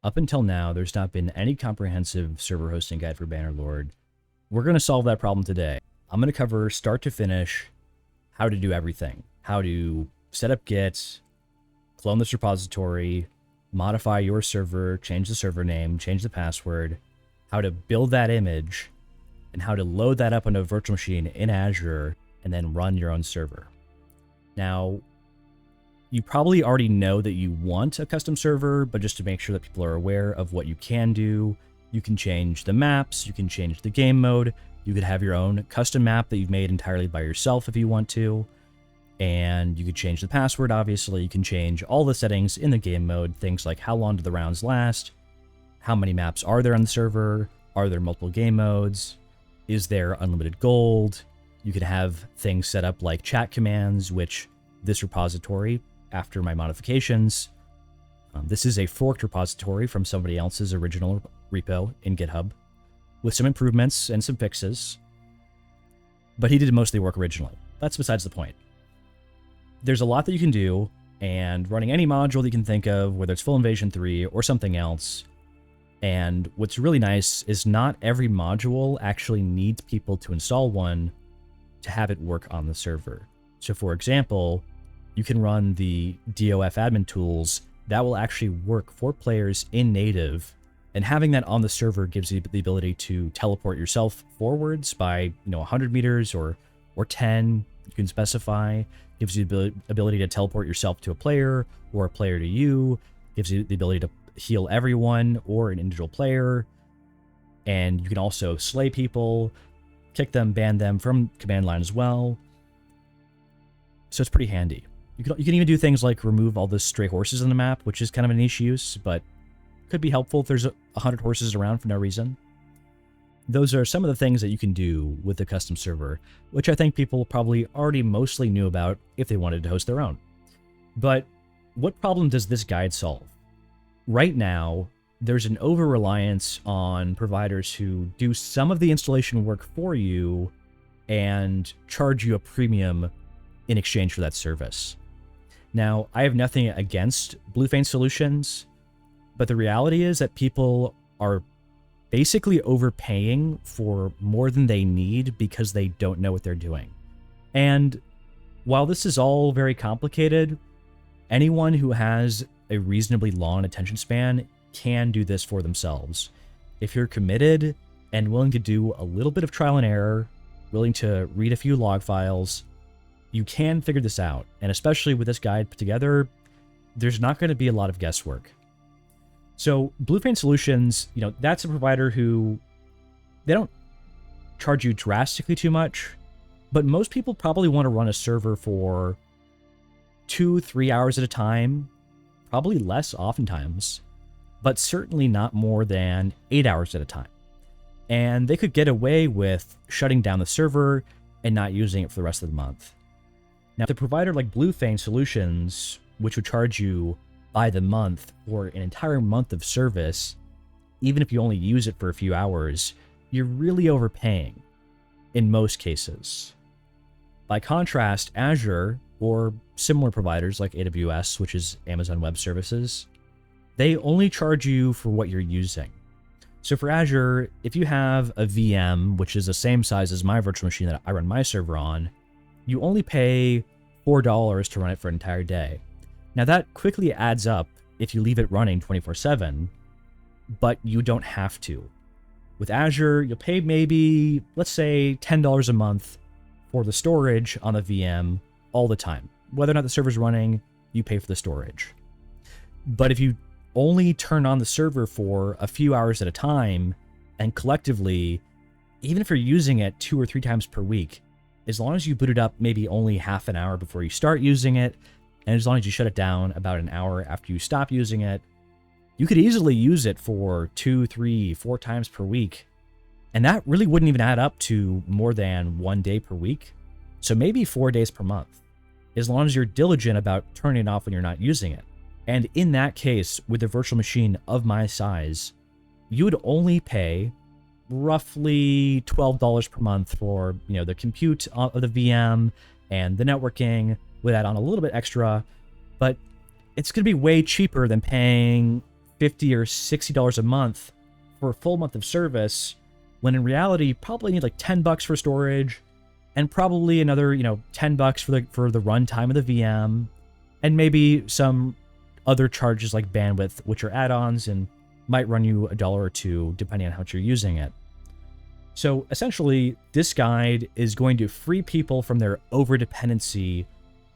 Up until now, there's not been any comprehensive server hosting guide for Bannerlord. We're going to solve that problem today. I'm going to cover start to finish how to do everything. How to set up Git, clone this repository, modify your server, change the server name, change the password, how to build that image, and how to load that up onto a virtual machine in Azure and then run your own server. Now, you probably already know that you want a custom server, but just to make sure that people are aware of what you can do, you can change the maps, you can change the game mode, you could have your own custom map that you've made entirely by yourself if you want to, and you could change the password, obviously. You can change all the settings in the game mode, things like how long do the rounds last, how many maps are there on the server, are there multiple game modes, is there unlimited gold. You could have things set up like chat commands, which this repository, after my modifications, this is a forked repository from somebody else's original repo in GitHub with some improvements and some fixes, but he did most of the work originally. That's besides the point. There's a lot that you can do, and running any module that you can think of, whether it's Full Invasion 3 or something else. And what's really nice is not every module actually needs people to install one to have it work on the server. So for example, you can run the DOF admin tools that will actually work for players in native, and having that on the server gives you the ability to teleport yourself forwards by 100 meters or 10. You can specify. Gives you the ability to teleport yourself to a player or a player to you. Gives you the ability to heal everyone or an individual player, and you can also slay people, kick them, ban them from command line as well. So it's pretty handy. You can even do things like remove all the stray horses on the map, which is kind of a niche use, but could be helpful if there's 100 horses around for no reason. Those are some of the things that you can do with the custom server, which I think people probably already mostly knew about if they wanted to host their own. But what problem does this guide solve? Right now, there's an over-reliance on providers who do some of the installation work for you and charge you a premium in exchange for that service. Now, I have nothing against Bluefane solutions, but the reality is that people are basically overpaying for more than they need because they don't know what they're doing. And while this is all very complicated, anyone who has a reasonably long attention span can do this for themselves. If you're committed and willing to do a little bit of trial and error, willing to read a few log files, you can figure this out. And especially with this guide put together, there's not going to be a lot of guesswork. So Bluefane Solutions, that's a provider who, they don't charge you drastically too much, but most people probably want to run a server for 2-3 hours at a time, probably less oftentimes, but certainly not more than 8 hours at a time. And they could get away with shutting down the server and not using it for the rest of the month. Now, the provider like Bluefane Solutions, which would charge you by the month for an entire month of service, even if you only use it for a few hours, you're really overpaying in most cases. By contrast, Azure, or similar providers like AWS, which is Amazon Web Services, they only charge you for what you're using. So for Azure, if you have a VM, which is the same size as my virtual machine that I run my server on, you only pay $4 to run it for an entire day. Now that quickly adds up if you leave it running 24/7, but you don't have to. With Azure, you'll pay maybe, let's say, $10 a month for the storage on the VM all the time. Whether or not the server's running, you pay for the storage. But if you only turn on the server for a few hours at a time, and collectively, even if you're using it 2 or 3 times per week, as long as you boot it up maybe only half an hour before you start using it, and as long as you shut it down about an hour after you stop using it, you could easily use it for 2, 3, 4 times per week. And that really wouldn't even add up to more than 1 day per week. So maybe 4 days per month, as long as you're diligent about turning it off when you're not using it. And in that case, with a virtual machine of my size, you would only pay roughly $12 per month for, the compute of the VM and the networking, with that on a little bit extra, but it's going to be way cheaper than paying $50 or $60 a month for a full month of service, when in reality, you probably need like $10 for storage, and probably another, $10 for the runtime of the VM, and maybe some other charges like bandwidth, which are add-ons and might run you $1 or $2 depending on how much you're using it. So essentially, this guide is going to free people from their over-dependency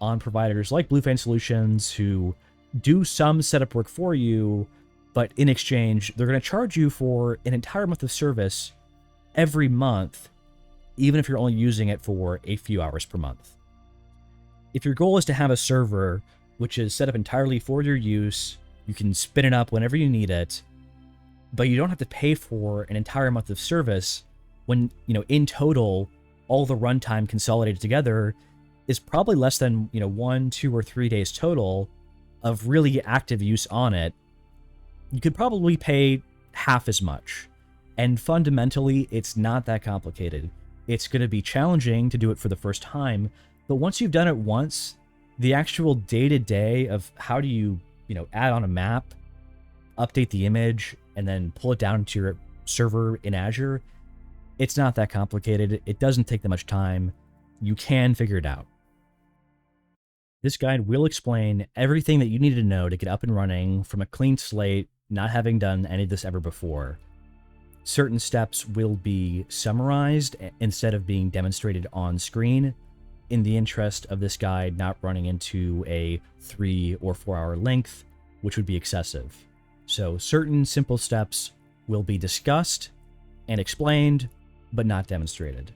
on providers like Bluefin Solutions who do some setup work for you, but in exchange, they're going to charge you for an entire month of service every month, even if you're only using it for a few hours per month. If your goal is to have a server which is set up entirely for your use, you can spin it up whenever you need it, but you don't have to pay for an entire month of service when, in total, all the runtime consolidated together is probably less than, 1, 2, or 3 days total of really active use on it. You could probably pay half as much. And fundamentally, it's not that complicated. It's going to be challenging to do it for the first time, but once you've done it once, the actual day-to-day of how do you, add on a map, update the image, and then pull it down to your server in Azure, it's not that complicated. It doesn't take that much time. You can figure it out. This guide will explain everything that you need to know to get up and running from a clean slate, not having done any of this ever before. Certain steps will be summarized instead of being demonstrated on screen, in the interest of this guide not running into a 3 or 4 hour length, which would be excessive. So certain simple steps will be discussed and explained, but not demonstrated.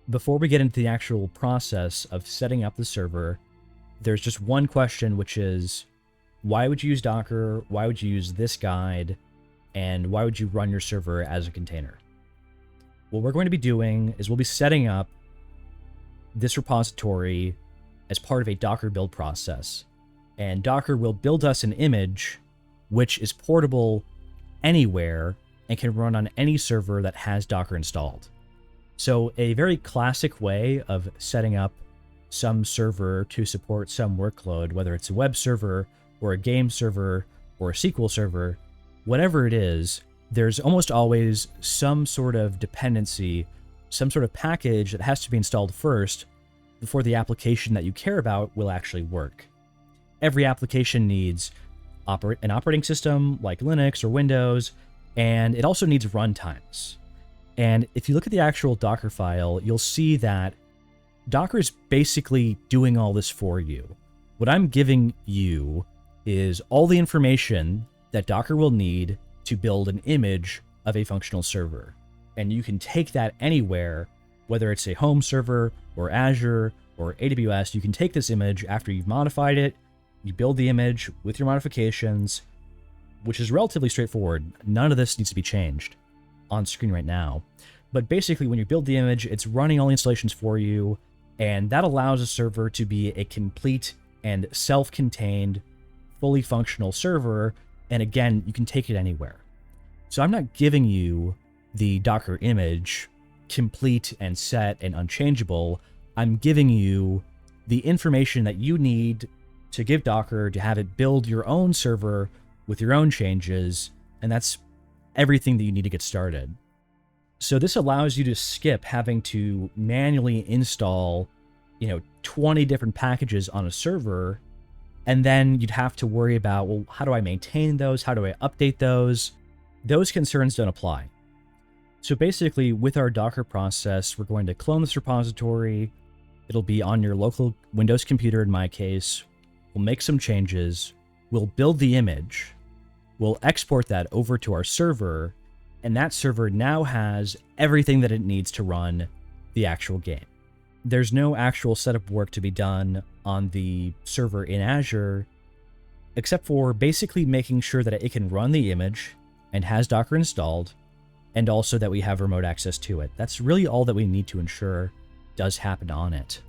Before we get into the actual process of setting up the server, there's just one question, which is, why would you use Docker? Why would you use this guide? And why would you run your server as a container? What we're going to be doing is we'll be setting up this repository as part of a Docker build process. And Docker will build us an image which is portable anywhere and can run on any server that has Docker installed. So a very classic way of setting up some server to support some workload, whether it's a web server or a game server or a SQL server, whatever it is, there's almost always some sort of dependency, some sort of package that has to be installed first before the application that you care about will actually work. Every application needs an operating system like Linux or Windows, and it also needs runtimes. And if you look at the actual Docker file, you'll see that Docker is basically doing all this for you. What I'm giving you is all the information that Docker will need to build an image of a functional server. And you can take that anywhere, whether it's a home server or Azure or AWS. You can take this image after you've modified it, you build the image with your modifications, which is relatively straightforward. None of this needs to be changed on screen right now. But basically, when you build the image, it's running all the installations for you, and that allows a server to be a complete and self-contained, fully functional server. And again, you can take it anywhere. So I'm not giving you the Docker image complete and set and unchangeable. I'm giving you the information that you need to give Docker to have it build your own server with your own changes, and that's everything that you need to get started. So this allows you to skip having to manually install, 20 different packages on a server, and then you'd have to worry about, well, how do I maintain those? How do I update those? Those concerns don't apply. So basically, with our Docker process, we're going to clone this repository. It'll be on your local Windows computer in my case. We'll make some changes. We'll build the image. We'll export that over to our server, and that server now has everything that it needs to run the actual game. There's no actual setup work to be done on the server in Azure, except for basically making sure that it can run the image and has Docker installed, and also that we have remote access to it. That's really all that we need to ensure does happen on it.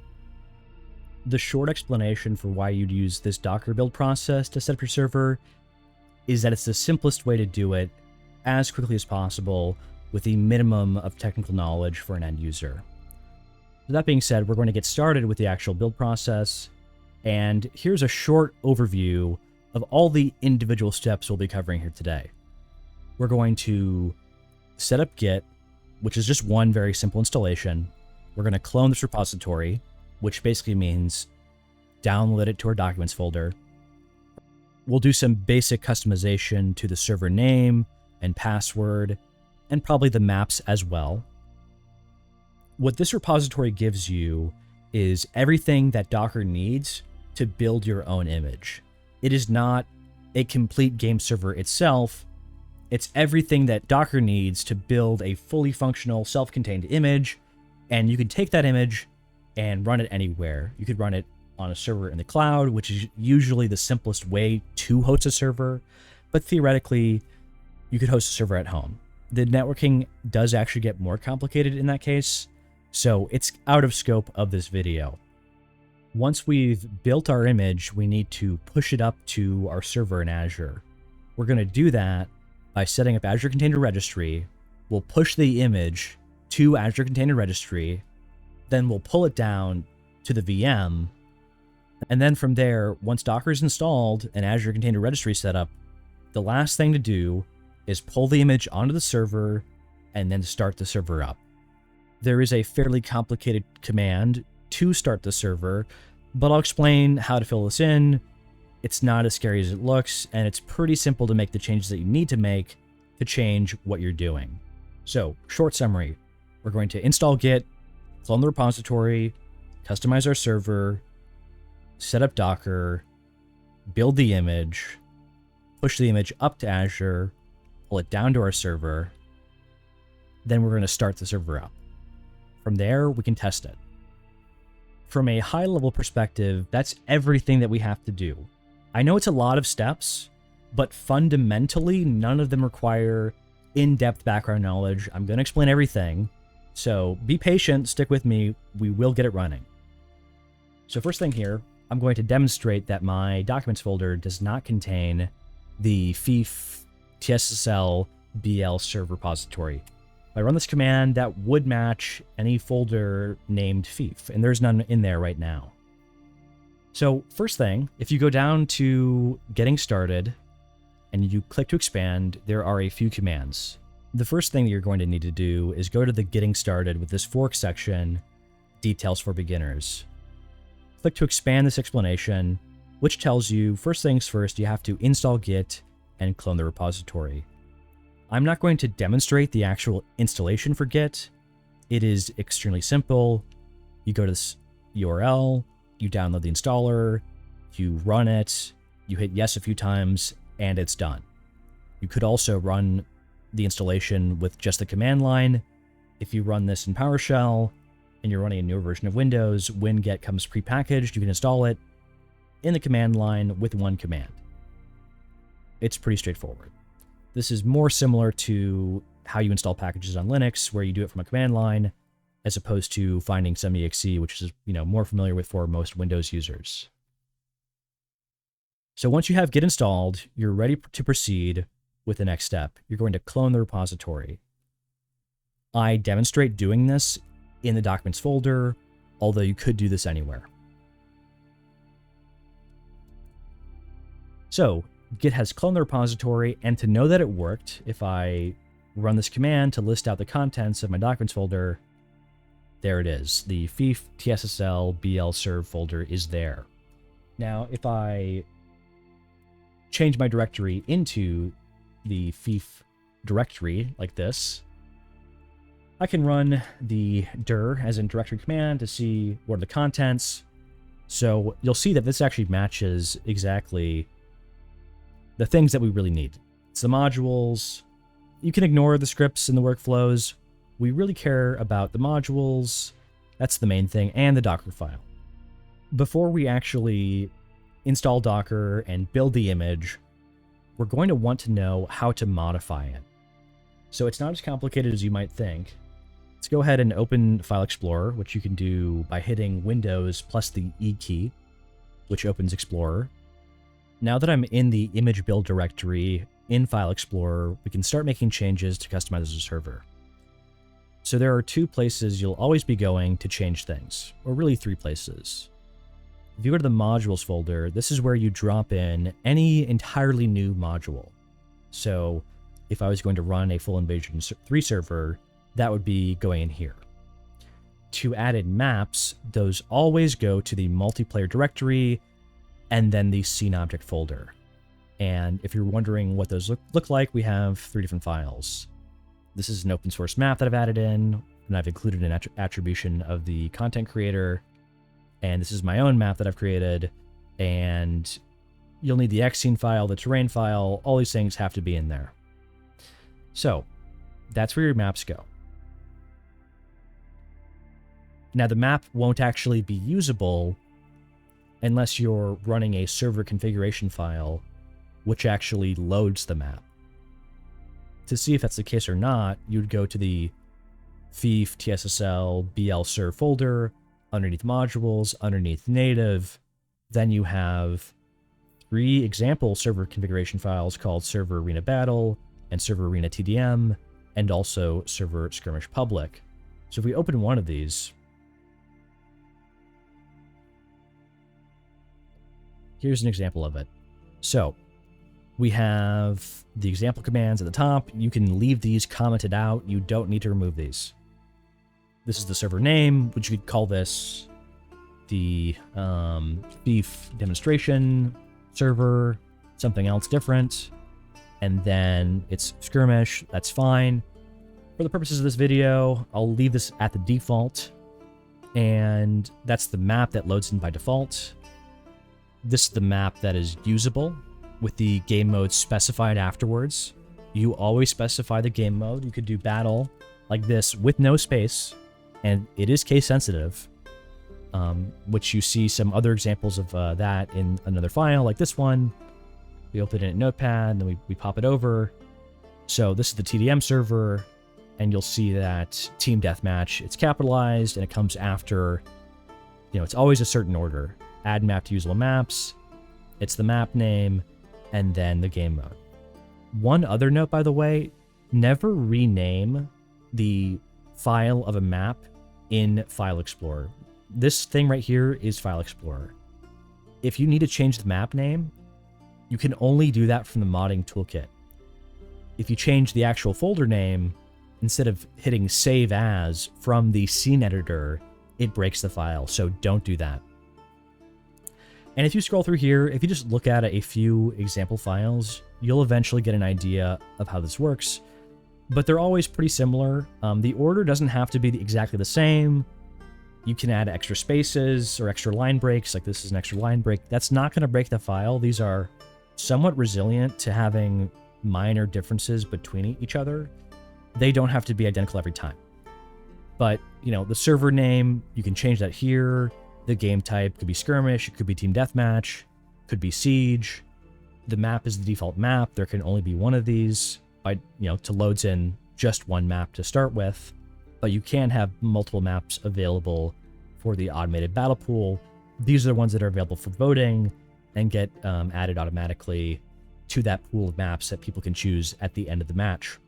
The short explanation for why you'd use this Docker build process to set up your server is that it's the simplest way to do it as quickly as possible with the minimum of technical knowledge for an end user. So that being said, we're going to get started with the actual build process, and here's a short overview of all the individual steps we'll be covering here today. We're going to set up Git, which is just one very simple installation. We're going to clone this repository, which basically means download it to our documents folder. We'll do some basic customization to the server name and password, and probably the maps as well. What this repository gives you is everything that Docker needs to build your own image. It is not a complete game server itself. It's everything that Docker needs to build a fully functional, self-contained image, and you can take that image and run it anywhere. You could run it on a server in the cloud, which is usually the simplest way to host a server, but theoretically, you could host a server at home. The networking does actually get more complicated in that case, so it's out of scope of this video. Once we've built our image, we need to push it up to our server in Azure. We're going to do that by setting up Azure Container Registry. We'll push the image to Azure Container Registry, then we'll pull it down to the VM, and then from there, once Docker is installed and Azure Container Registry set up, the last thing to do is pull the image onto the server and then start the server up. There is a fairly complicated command to start the server, but I'll explain how to fill this in. It's not as scary as it looks, and it's pretty simple to make the changes that you need to make to change what you're doing. So, short summary, we're going to install Git, clone the repository, customize our server, set up Docker, build the image, push the image up to Azure, pull it down to our server, then we're going to start the server up. From there, we can test it. From a high-level perspective, that's everything that we have to do. I know it's a lot of steps, but fundamentally, none of them require in-depth background knowledge. I'm going to explain everything, so be patient, stick with me, we will get it running. So first thing here, I'm going to demonstrate that my documents folder does not contain the fief tssl bl serve repository. If I run this command, that would match any folder named fief, and there's none in there right now. So first thing, if you go down to Getting Started, and you click to expand, there are a few commands. The first thing that you're going to need to do is go to the Getting Started with this fork section, Details for Beginners. Click to expand this explanation, which tells you, first things first, you have to install Git and clone the repository. I'm not going to demonstrate the actual installation for Git. It is extremely simple. You go to this URL, you download the installer, you run it, you hit yes a few times, and it's done. You could also run the installation with just the command line. If you run this in PowerShell and you're running a newer version of Windows, when Git comes prepackaged, you can install it in the command line with one command. It's pretty straightforward. This is more similar to how you install packages on Linux, where you do it from a command line, as opposed to finding some exe, which is more familiar with for most Windows users. So once you have Git installed, you're ready to proceed with the next step. You're going to clone the repository. I demonstrate doing this in the Documents folder, although you could do this anywhere. So Git has cloned the repository, and to know that it worked, if I run this command to list out the contents of my Documents folder, there it is. The fief tssl bl serve folder is there. Now, if I change my directory into the fief directory like this, I can run the dir as in directory command to see what are the contents. So you'll see that this actually matches exactly the things that we really need. It's the modules. You can ignore the scripts and the workflows. We really care about the modules. That's the main thing, and the Docker file. Before we actually install Docker and build the image, we're going to want to know how to modify it. So it's not as complicated as you might think. Let's go ahead and open File Explorer, which you can do by hitting Windows plus the E key, which opens Explorer. Now that I'm in the image build directory in File Explorer, we can start making changes to customize the server. So there are two places you'll always be going to change things, or really three places. If you go to the modules folder, this is where you drop in any entirely new module. So if I was going to run a full Invasion 3 server, that would be going in here. To add in maps, those always go to the multiplayer directory and then the scene object folder. And if you're wondering what those look like, we have 3 different files. This is an open source map that I've added in, and I've included an attribution of the content creator. And this is my own map that I've created. And you'll need the xscene file, the terrain file, all these things have to be in there. So that's where your maps go. Now the map won't actually be usable unless you're running a server configuration file, which actually loads the map. To see if that's the case or not, you'd go to the fief tssl blserv folder, underneath modules, underneath native. Then you have 3 example server configuration files called server arena battle and server arena tdm, and also server skirmish public. So if we open one of these, here's an example of it. So we have the example commands at the top. You can leave these commented out. You don't need to remove these. This is the server name, which you could call this the fief demonstration server, something else different. And then it's skirmish. That's fine. For the purposes of this video, I'll leave this at the default. And that's the map that loads in by default. This is the map that is usable with the game mode specified afterwards. You always specify the game mode. You could do battle like this with no space, and it is case sensitive, which you see some other examples of that in another file like this one. We open it in Notepad, then we pop it over. So this is the TDM server, and you'll see that Team Deathmatch, it's capitalized, and it comes after, it's always a certain order. Add map to usable maps, it's the map name, and then the game mode. One other note, by the way, never rename the file of a map in File Explorer. This thing right here is File Explorer. If you need to change the map name, you can only do that from the modding toolkit. If you change the actual folder name, instead of hitting save as from the scene editor, it breaks the file, so don't do that. And if you scroll through here, if you just look at a few example files, you'll eventually get an idea of how this works, but they're always pretty similar. The order doesn't have to be exactly the same. You can add extra spaces or extra line breaks, like this is an extra line break. That's not going to break the file. These are somewhat resilient to having minor differences between each other. They don't have to be identical every time. But, the server name, you can change that here. The game type could be skirmish, it could be team deathmatch, could be siege. The map is the default map. There can only be one of these to loads in just one map to start with, but you can have multiple maps available for the automated battle pool. These are the ones that are available for voting and get added automatically to that pool of maps that people can choose at the end of the match.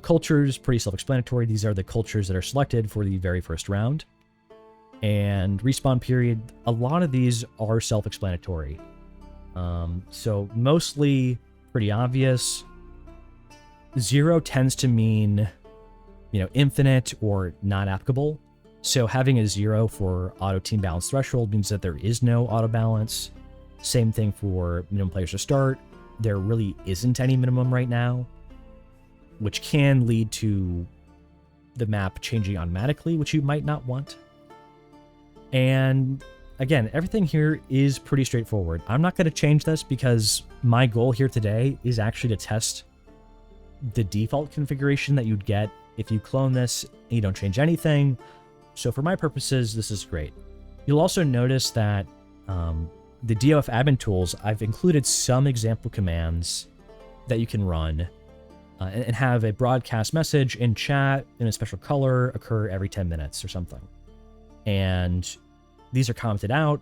Cultures, pretty self-explanatory. These are the cultures that are selected for the very first round. And respawn period, a lot of these are self-explanatory. So mostly pretty obvious. 0 tends to mean, infinite or not applicable. So having a 0 for auto team balance threshold means that there is no auto balance. Same thing for minimum players to start. There really isn't any minimum right now, which can lead to the map changing automatically, which you might not want. And again, everything here is pretty straightforward. I'm not going to change this because my goal here today is actually to test the default configuration that you'd get if you clone this and you don't change anything. So for my purposes, this is great. You'll also notice that the DOF admin tools, I've included some example commands that you can run and have a broadcast message in chat in a special color occur every 10 minutes or something. And these are commented out,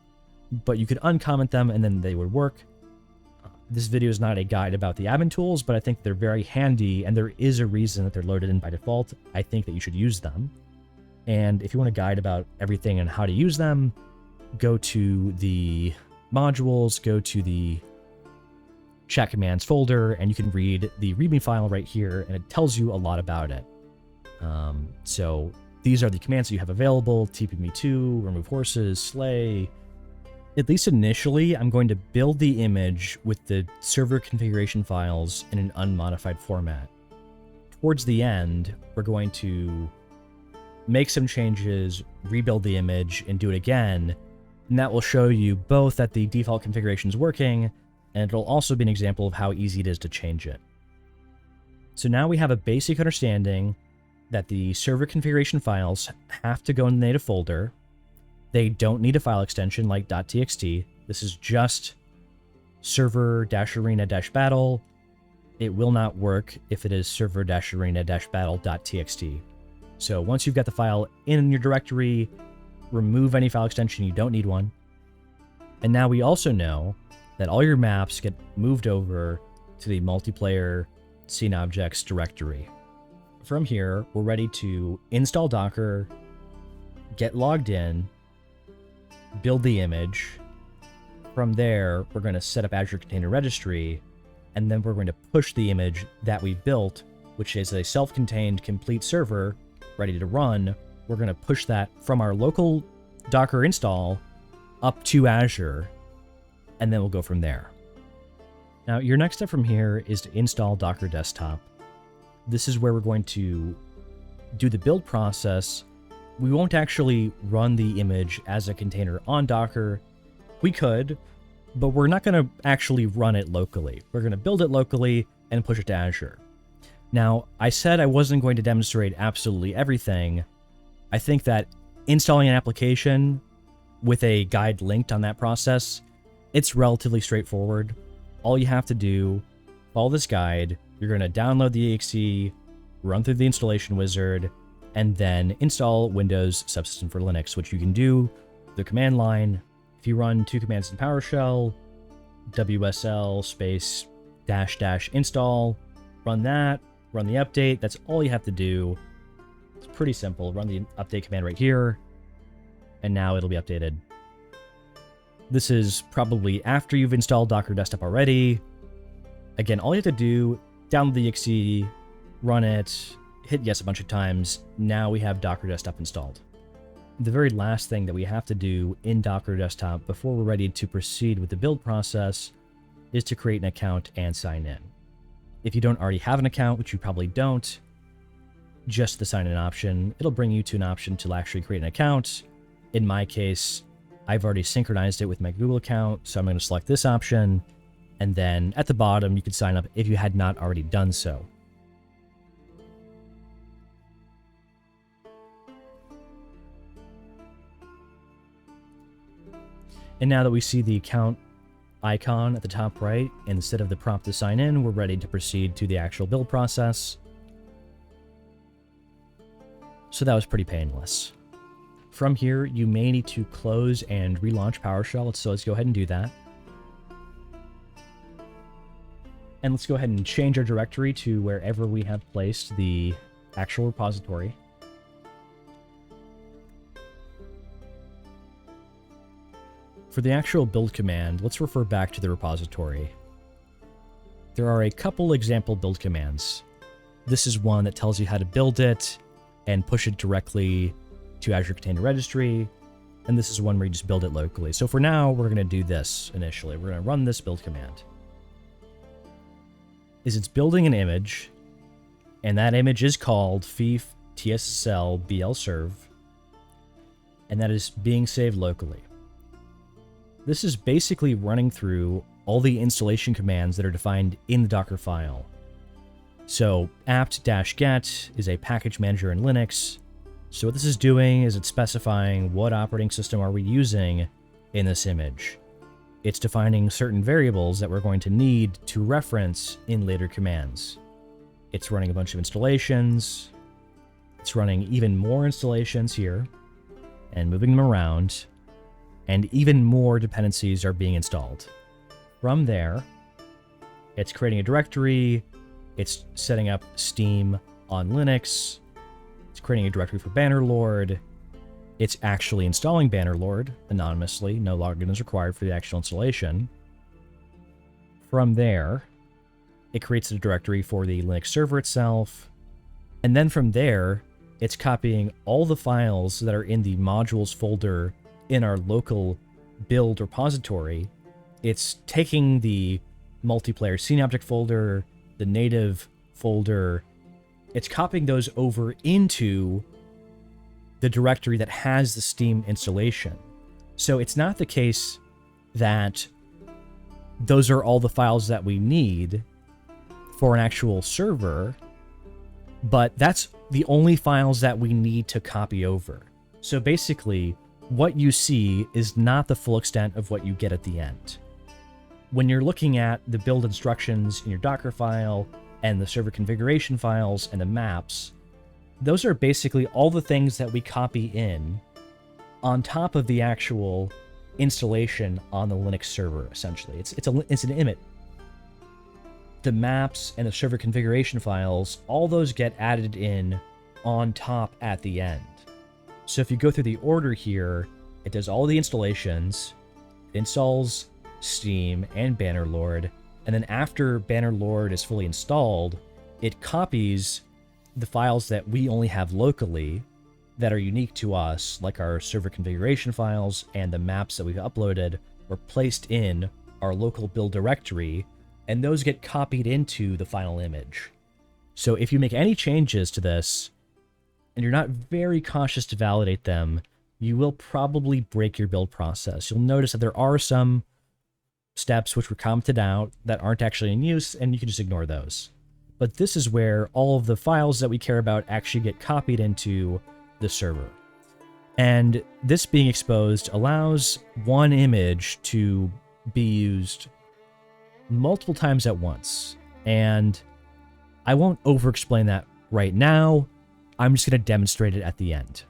but you could uncomment them and then they would work. This video is not a guide about the admin tools, but I think they're very handy and there is a reason that they're loaded in by default. I think that you should use them. And if you want a guide about everything and how to use them, go to the modules, go to the chat commands folder, and you can read the README file right here, and it tells you a lot about it. So these are the commands that you have available: TPME2, remove horses, slay. At least initially, I'm going to build the image with the server configuration files in an unmodified format. Towards the end, we're going to make some changes, rebuild the image, and do it again. And that will show you both that the default configuration is working, and it'll also be an example of how easy it is to change it. So now we have a basic understanding that the server configuration files have to go in the native folder. They don't need a file extension like .txt. This is just server-arena-battle. It will not work if it is server-arena-battle.txt. So once you've got the file in your directory, remove any file extension. You don't need one. And now we also know that all your maps get moved over to the multiplayer scene objects directory. From here, we're ready to install Docker, get logged in, build the image. From there, we're going to set up Azure Container Registry, and then we're going to push the image that we built, which is a self-contained complete server ready to run. We're going to push that from our local Docker install up to Azure, and then we'll go from there. Now, your next step from here is to install Docker Desktop. This is where we're going to do the build process. We won't actually run the image as a container on Docker. We could, but we're not going to actually run it locally. We're going to build it locally and push it to Azure. Now, I said I wasn't going to demonstrate absolutely everything. I think that installing an application with a guide linked on that process, it's relatively straightforward. All you have to do, follow this guide. You're going to download the exe, run through the installation wizard, and then install Windows Subsystem for Linux, which you can do the command line. If you run 2 commands in PowerShell, WSL space -- install, run that, run the update. That's all you have to do. It's pretty simple. Run the update command right here, and now it'll be updated. This is probably after you've installed Docker Desktop already. Again, all you have to do, download the exe, run it, hit yes a bunch of times. Now we have Docker Desktop installed. The very last thing that we have to do in Docker Desktop before we're ready to proceed with the build process is to create an account and sign in. If you don't already have an account, which you probably don't, just the sign in option, it'll bring you to an option to actually create an account. In my case, I've already synchronized it with my Google account, so I'm going to select this option, and then at the bottom you can sign up if you had not already done so. And now that we see the account icon at the top right, instead of the prompt to sign in, we're ready to proceed to the actual build process. So that was pretty painless. From here, you may need to close and relaunch PowerShell, so let's go ahead and do that. And let's go ahead and change our directory to wherever we have placed the actual repository. For the actual build command, let's refer back to the repository. There are a couple example build commands. This is one that tells you how to build it and push it directly to Azure Container Registry, and this is one where you just build it locally. So for now, we're going to do this initially. We're going to run this build command. It's building an image, and that image is called fief tssl blserv, and that is being saved locally. This is basically running through all the installation commands that are defined in the Docker file. So apt-get is a package manager in Linux. So what this is doing is it's specifying what operating system are we using in this image. It's defining certain variables that we're going to need to reference in later commands. It's running a bunch of installations. It's running even more installations here and moving them around. And even more dependencies are being installed. From there, it's creating a directory, it's setting up Steam on Linux, it's creating a directory for Bannerlord, it's actually installing Bannerlord anonymously. No login is required for the actual installation. From there, it creates a directory for the Linux server itself. And then from there, it's copying all the files that are in the modules folder in our local build repository. It's taking the multiplayer scene object folder, the native folder, it's copying those over into the directory that has the Steam installation. So it's not the case that those are all the files that we need for an actual server, but that's the only files that we need to copy over. So basically, what you see is not the full extent of what you get at the end. When you're looking at the build instructions in your Docker file and the server configuration files and the maps, those are basically all the things that we copy in on top of the actual installation on the Linux server, essentially. It's an image. The maps and the server configuration files, all those get added in on top at the end. So if you go through the order here, it does all the installations, it installs Steam and Bannerlord, and then after Bannerlord is fully installed, it copies the files that we only have locally that are unique to us, like our server configuration files and the maps that we've uploaded, were placed in our local build directory, and those get copied into the final image. So if you make any changes to this, and you're not very cautious to validate them, you will probably break your build process. You'll notice that there are some steps which were commented out that aren't actually in use, and you can just ignore those. But this is where all of the files that we care about actually get copied into the server. And this being exposed allows one image to be used multiple times at once. And I won't over-explain that right now. I'm just going to demonstrate it at the end.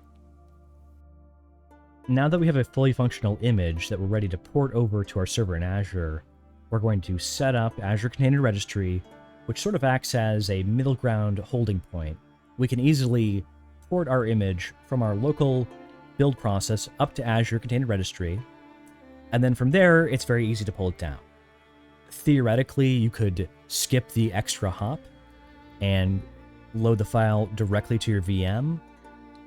Now that we have a fully functional image that we're ready to port over to our server in Azure, we're going to set up Azure Container Registry, which sort of acts as a middle ground holding point. We can easily port our image from our local build process up to Azure Container Registry, and then from there, it's very easy to pull it down. Theoretically, you could skip the extra hop and load the file directly to your VM.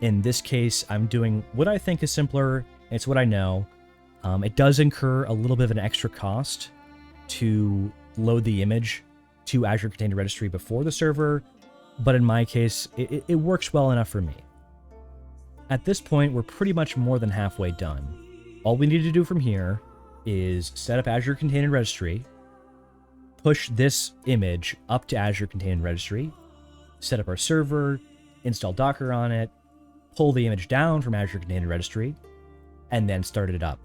In this case, I'm doing what I think is simpler. It's what I know. It does incur a little bit of an extra cost to load the image to Azure Container Registry before the server, but in my case, it works well enough for me. At this point, we're pretty much more than halfway done. All we need to do from here is set up Azure Container Registry, push this image up to Azure Container Registry, set up our server, install Docker on it, pull the image down from Azure Container Registry, and then start it up.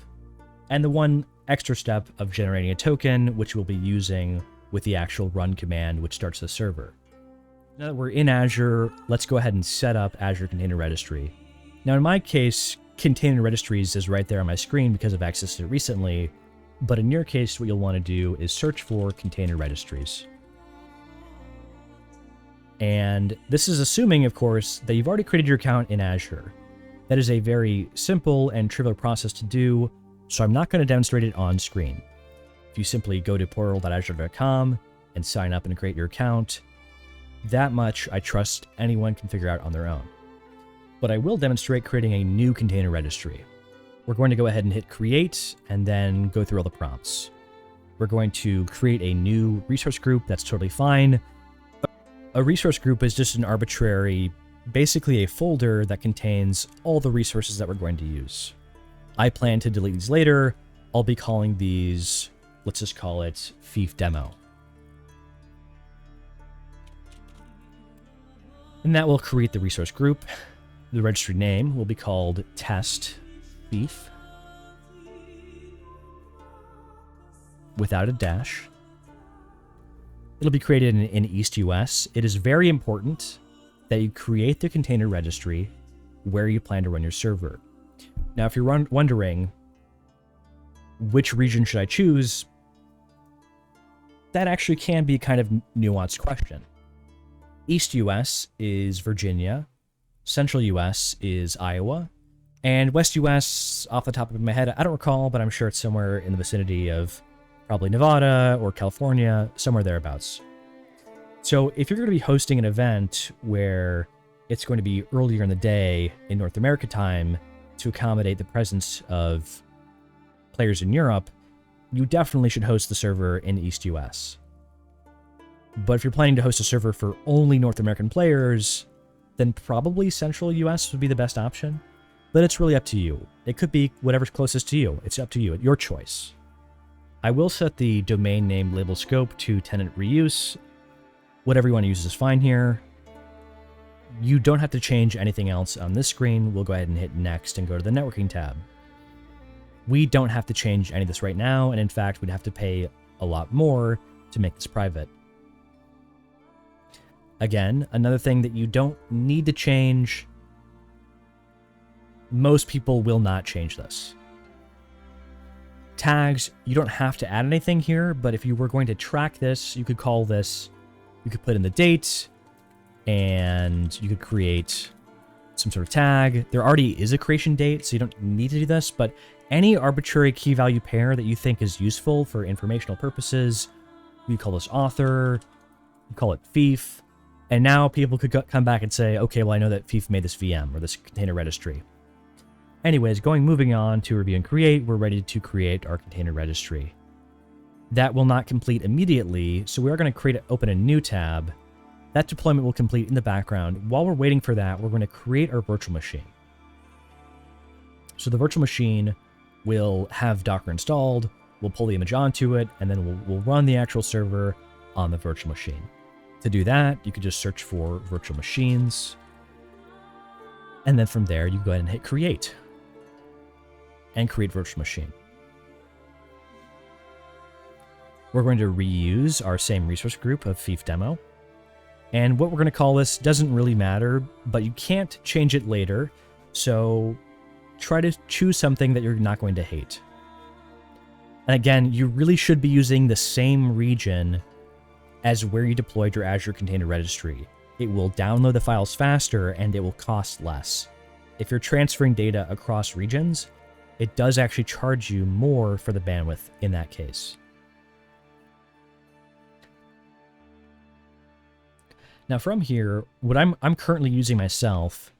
And the one extra step of generating a token, which we'll be using with the actual run command, which starts the server. Now that we're in Azure, let's go ahead and set up Azure Container Registry. Now in my case, Container Registries is right there on my screen because I've accessed it recently, but in your case, what you'll want to do is search for Container Registries. And this is assuming, of course, that you've already created your account in Azure. That is a very simple and trivial process to do, so I'm not going to demonstrate it on screen. If you simply go to portal.azure.com and sign up and create your account, that much I trust anyone can figure out on their own. But I will demonstrate creating a new container registry. We're going to go ahead and hit create and then go through all the prompts. We're going to create a new resource group. That's totally fine. A resource group is just an arbitrary, basically a folder that contains all the resources that we're going to use. I plan to delete these later. I'll be calling these, let's just call it Fief Demo. And that will create the resource group. The registry name will be called Test Fief, without a dash. It'll be created in East US. It is very important that you create the container registry where you plan to run your server. Now, if you're wondering which region should I choose, that actually can be kind of nuanced question. East US is Virginia, Central US is Iowa, And West US, off the top of my head, I don't recall, but I'm sure it's somewhere in the vicinity of probably Nevada or California, somewhere thereabouts. So if you're going to be hosting an event where it's going to be earlier in the day in North America time to accommodate the presence of players in Europe, you definitely should host the server in East US. But if you're planning to host a server for only North American players, then probably Central US would be the best option. But it's really up to you. It could be whatever's closest to you. It's up to you, your choice. I will set the domain name label scope to tenant reuse. Whatever you want to use is fine here. You don't have to change anything else on this screen. We'll go ahead and hit next and go to the networking tab. We don't have to change any of this right now, and in fact, we'd have to pay a lot more to make this private. Again, another thing that you don't need to change. Most people will not change this. Tags, you don't have to add anything here, but if you were going to track this, you could call this, you could put in the date, and you could create some sort of tag. There already is a creation date, so you don't need to do this, but any arbitrary key value pair that you think is useful for informational purposes, you call this author, you call it fief, and now people could come back and say, okay, well, I know that fief made this VM or this container registry. Anyways, moving on to review and create, we're ready to create our container registry. That will not complete immediately, so we are going to open a new tab. That deployment will complete in the background. While we're waiting for that, we're going to create our virtual machine. So the virtual machine will have Docker installed, we'll pull the image onto it, and then we'll run the actual server on the virtual machine. To do that, you could just search for virtual machines, and then from there, you go ahead and hit create, and create virtual machine. We're going to reuse our same resource group of fief demo. And what we're going to call this doesn't really matter, but you can't change it later. So try to choose something that you're not going to hate. And again, you really should be using the same region as where you deployed your Azure Container Registry. It will download the files faster and it will cost less. If you're transferring data across regions, it does actually charge you more for the bandwidth in that case. Now from here, what I'm currently using myself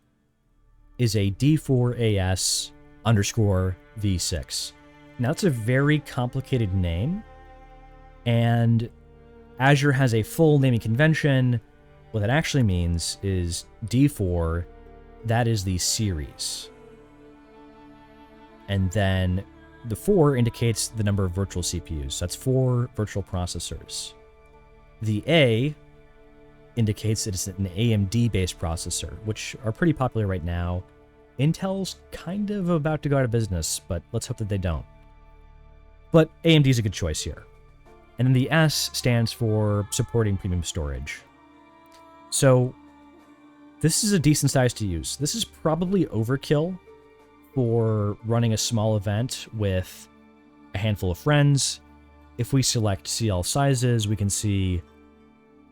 is a D4AS _ V6. Now it's a very complicated name, and Azure has a full naming convention. What that actually means is D4, that is the series. And then the 4 indicates the number of virtual CPUs. That's 4 virtual processors. The A indicates that it's an AMD-based processor, which are pretty popular right now. Intel's kind of about to go out of business, but let's hope that they don't. But AMD is a good choice here. And then the S stands for supporting premium storage. So this is a decent size to use. This is probably overkill for running a small event with a handful of friends. If we select CL sizes, we can see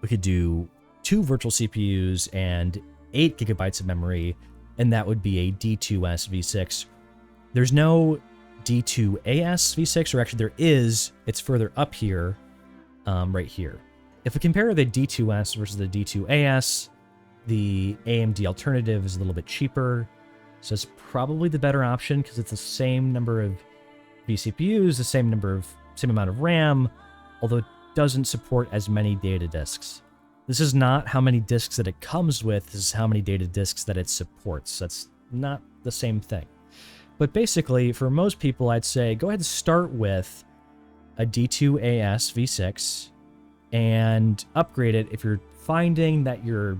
we could do 2 virtual CPUs and 8 gigabytes of memory, and that would be a D2S V6. There's no D2AS V6, or actually there is, it's further up here, right here. If we compare the D2S versus the D2AS, the AMD alternative is a little bit cheaper, so it's probably the better option because it's the same number of vCPUs, the same amount of RAM, although it doesn't support as many data disks. This is not how many disks that it comes with, this is how many data disks that it supports. That's not the same thing. But basically, for most people, I'd say go ahead and start with a D2AS V6 and upgrade it if you're finding that you're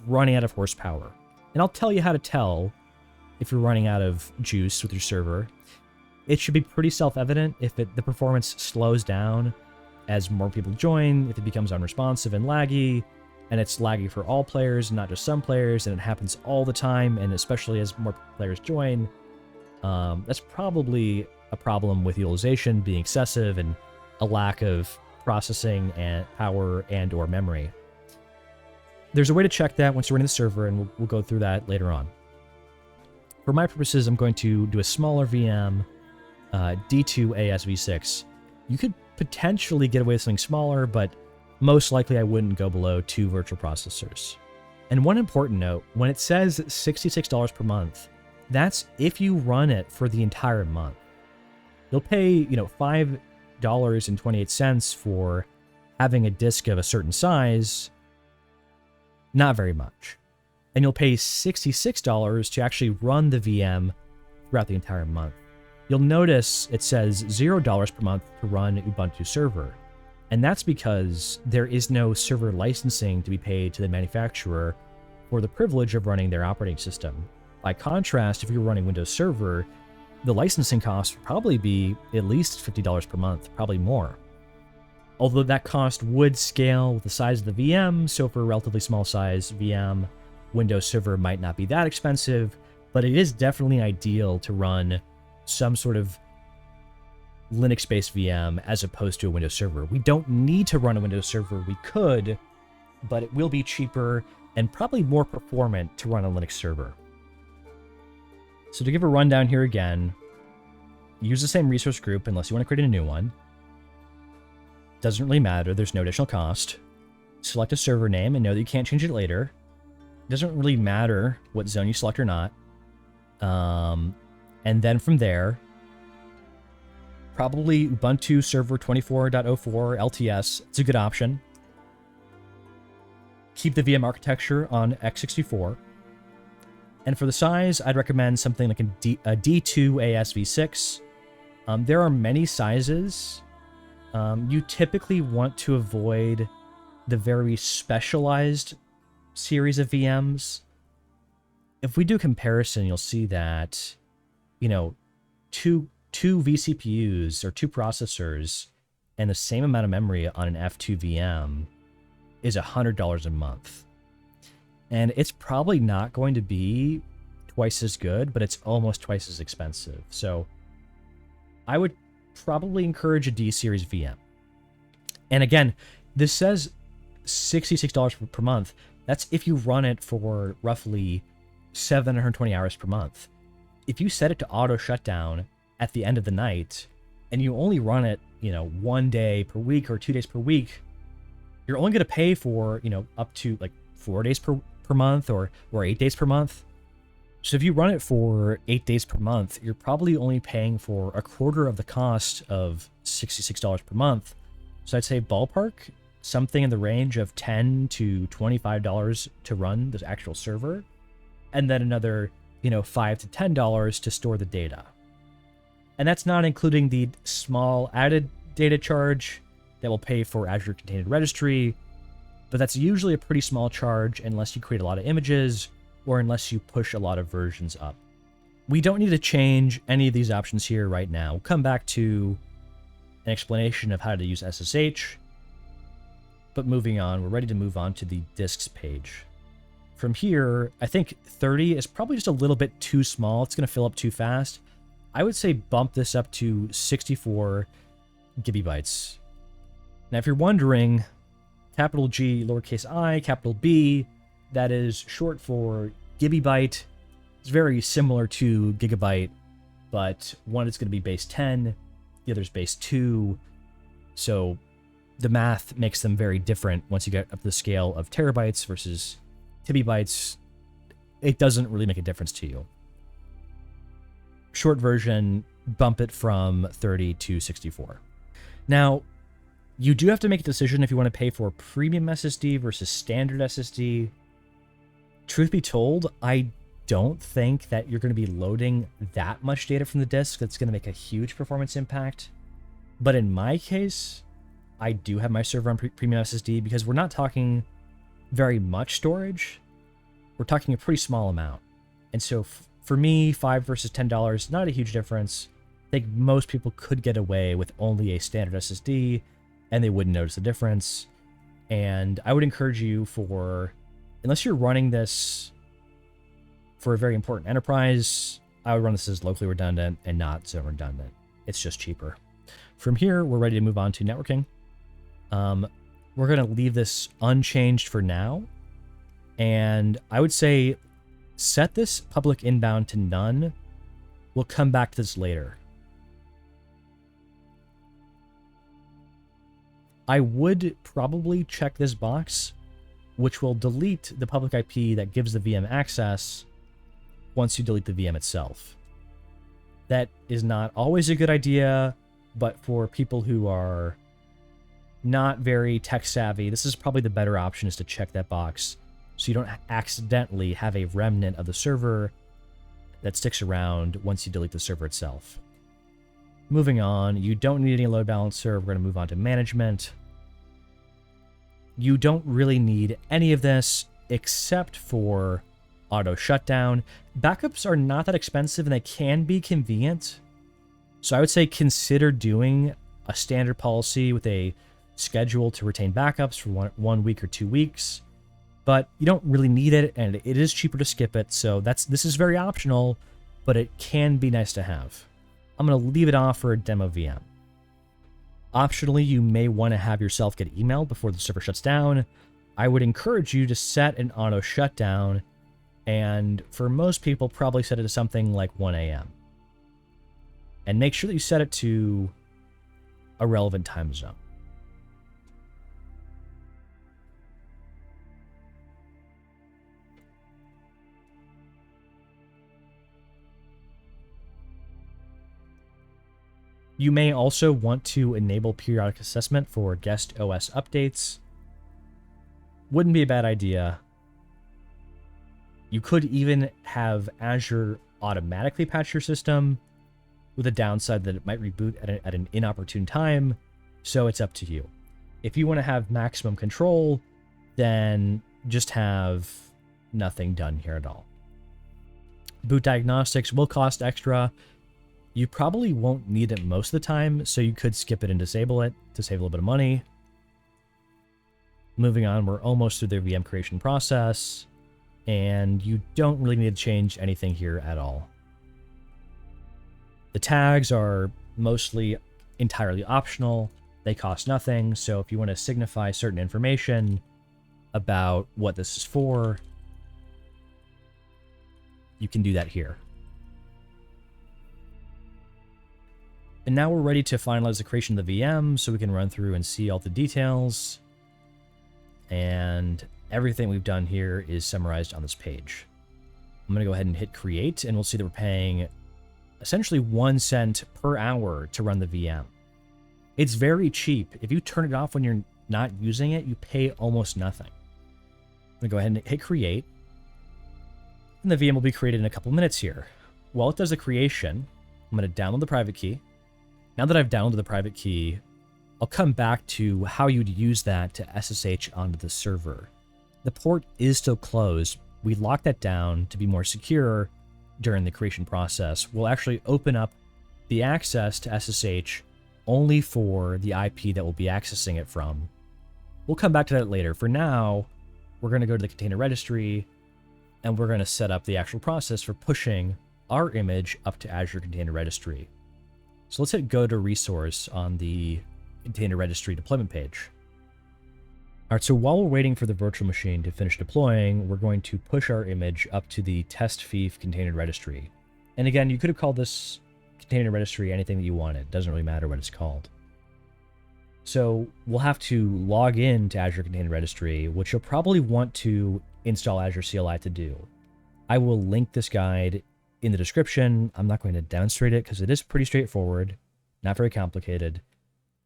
running out of horsepower. And I'll tell you how to tell if you're running out of juice with your server. It should be pretty self-evident if the performance slows down as more people join, if it becomes unresponsive and laggy, and it's laggy for all players, not just some players, and it happens all the time, and especially as more players join, that's probably a problem with utilization being excessive and a lack of processing and power and or memory. There's a way to check that once you're running the server, and we'll go through that later on. For my purposes, I'm going to do a smaller VM, D2 ASV6. You could potentially get away with something smaller, but most likely I wouldn't go below 2 virtual processors. And one important note, when it says $66 per month, that's if you run it for the entire month. You'll pay, $5.28 for having a disk of a certain size, not very much. And you'll pay $66 to actually run the VM throughout the entire month. You'll notice it says $0 per month to run Ubuntu server. And that's because there is no server licensing to be paid to the manufacturer for the privilege of running their operating system. By contrast, if you're running Windows Server, the licensing cost would probably be at least $50 per month, probably more. Although that cost would scale with the size of the VM, so for a relatively small size VM, Windows Server might not be that expensive, but it is definitely ideal to run some sort of Linux-based VM as opposed to a Windows Server. We don't need to run a Windows Server. We could, but it will be cheaper and probably more performant to run a Linux server. So to give a rundown here again, use the same resource group unless you want to create a new one. Doesn't really matter. There's no additional cost. Select a server name and know that you can't change it later. Doesn't really matter what zone you select or not. And then from there, probably Ubuntu Server 24.04 LTS. It's a good option. Keep the VM architecture on x64. And for the size, I'd recommend something like a D2 ASV6. There are many sizes. You typically want to avoid the very specialized series of VMs. If we do a comparison, you'll see that, two vCPUs or 2 processors and the same amount of memory on an F2 VM is $100 a month. And it's probably not going to be twice as good, but it's almost twice as expensive. So I would probably encourage a D series VM. And again, this says $66 per month. That's if you run it for roughly 720 hours per month. If you set it to auto shutdown at the end of the night and you only run it, 1 day per week or 2 days per week, you're only going to pay for, up to like 4 days per month or 8 days per month. So if you run it for 8 days per month, you're probably only paying for a quarter of the cost of $66 per month. So I'd say ballpark, something in the range of $10 to $25 to run the actual server, and then another, $5 to $10 to store the data. And that's not including the small added data charge that will pay for Azure Container Registry, but that's usually a pretty small charge unless you create a lot of images or unless you push a lot of versions up. We don't need to change any of these options here right now. We'll come back to an explanation of how to use SSH, but moving on, we're ready to move on to the disks page. From here, I think 30 is probably just a little bit too small. It's going to fill up too fast. I would say bump this up to 64 gigabytes. Now, if you're wondering, capital G, lowercase I, capital B, that is short for gigabyte. It's very similar to gigabyte, but one is going to be base 10, the other is base 2. So the math makes them very different once you get up to the scale of terabytes versus gigabytes. It doesn't really make a difference to you. Short version, bump it from 30 to 64. Now, you do have to make a decision if you want to pay for premium SSD versus standard SSD. Truth be told, I don't think that you're going to be loading that much data from the disk that's going to make a huge performance impact. But in my case, I do have my server on premium SSD because we're not talking very much storage. We're talking a pretty small amount. And so for me, $5 versus $10, not a huge difference. I think most people could get away with only a standard SSD and they wouldn't notice the difference. And I would encourage you unless you're running this for a very important enterprise, I would run this as locally redundant and not zone redundant. It's just cheaper. From here, we're ready to move on to networking. We're going to leave this unchanged for now. And I would say Set this public inbound to none. We'll come back to this later. I would probably check this box, which will delete the public IP that gives the VM access once you delete the VM itself. That is not always a good idea, but for people who are not very tech savvy, this is probably the better option, is to check that box so you don't accidentally have a remnant of the server that sticks around once you delete the server itself. Moving on, you don't need any load balancer. We're going to move on to management. You don't really need any of this except for auto shutdown. Backups are not that expensive and they can be convenient. So I would say consider doing a standard policy with a schedule to retain backups for one week or 2 weeks. But you don't really need it, and it is cheaper to skip it. So this is very optional, but it can be nice to have. I'm going to leave it off for a demo VM. Optionally, you may want to have yourself get emailed before the server shuts down. I would encourage you to set an auto shutdown, and for most people, probably set it to something like 1 a.m. And make sure that you set it to a relevant time zone. You may also want to enable periodic assessment for guest OS updates. Wouldn't be a bad idea. You could even have Azure automatically patch your system, with a downside that it might reboot at an inopportune time, so it's up to you. If you want to have maximum control, then just have nothing done here at all. Boot diagnostics will cost extra. You probably won't need it most of the time, so you could skip it and disable it to save a little bit of money. Moving on, we're almost through the VM creation process, and you don't really need to change anything here at all. The tags are mostly entirely optional. They cost nothing, so if you want to signify certain information about what this is for, you can do that here. And now we're ready to finalize the creation of the VM so we can run through and see all the details. And everything we've done here is summarized on this page. I'm going to go ahead and hit create, and we'll see that we're paying essentially 1 cent per hour to run the VM. It's very cheap. If you turn it off when you're not using it, you pay almost nothing. I'm going to go ahead and hit create. And the VM will be created in a couple minutes here. While it does the creation, I'm going to download the private key. Now that I've downloaded the private key, I'll come back to how you'd use that to SSH onto the server. The port is still closed. We locked that down to be more secure during the creation process. We'll actually open up the access to SSH only for the IP that we'll be accessing it from. We'll come back to that later. For now, we're going to go to the container registry, and we're going to set up the actual process for pushing our image up to Azure Container Registry. So let's hit go to resource on the container registry deployment page. All right, so while we're waiting for the virtual machine to finish deploying, we're going to push our image up to the test fief container registry. And again, you could have called this container registry anything that you wanted. It doesn't really matter what it's called. So we'll have to log in to Azure Container Registry, which you'll probably want to install Azure CLI to do. I will link this guide in the description. I'm not going to demonstrate it because it is pretty straightforward, not very complicated.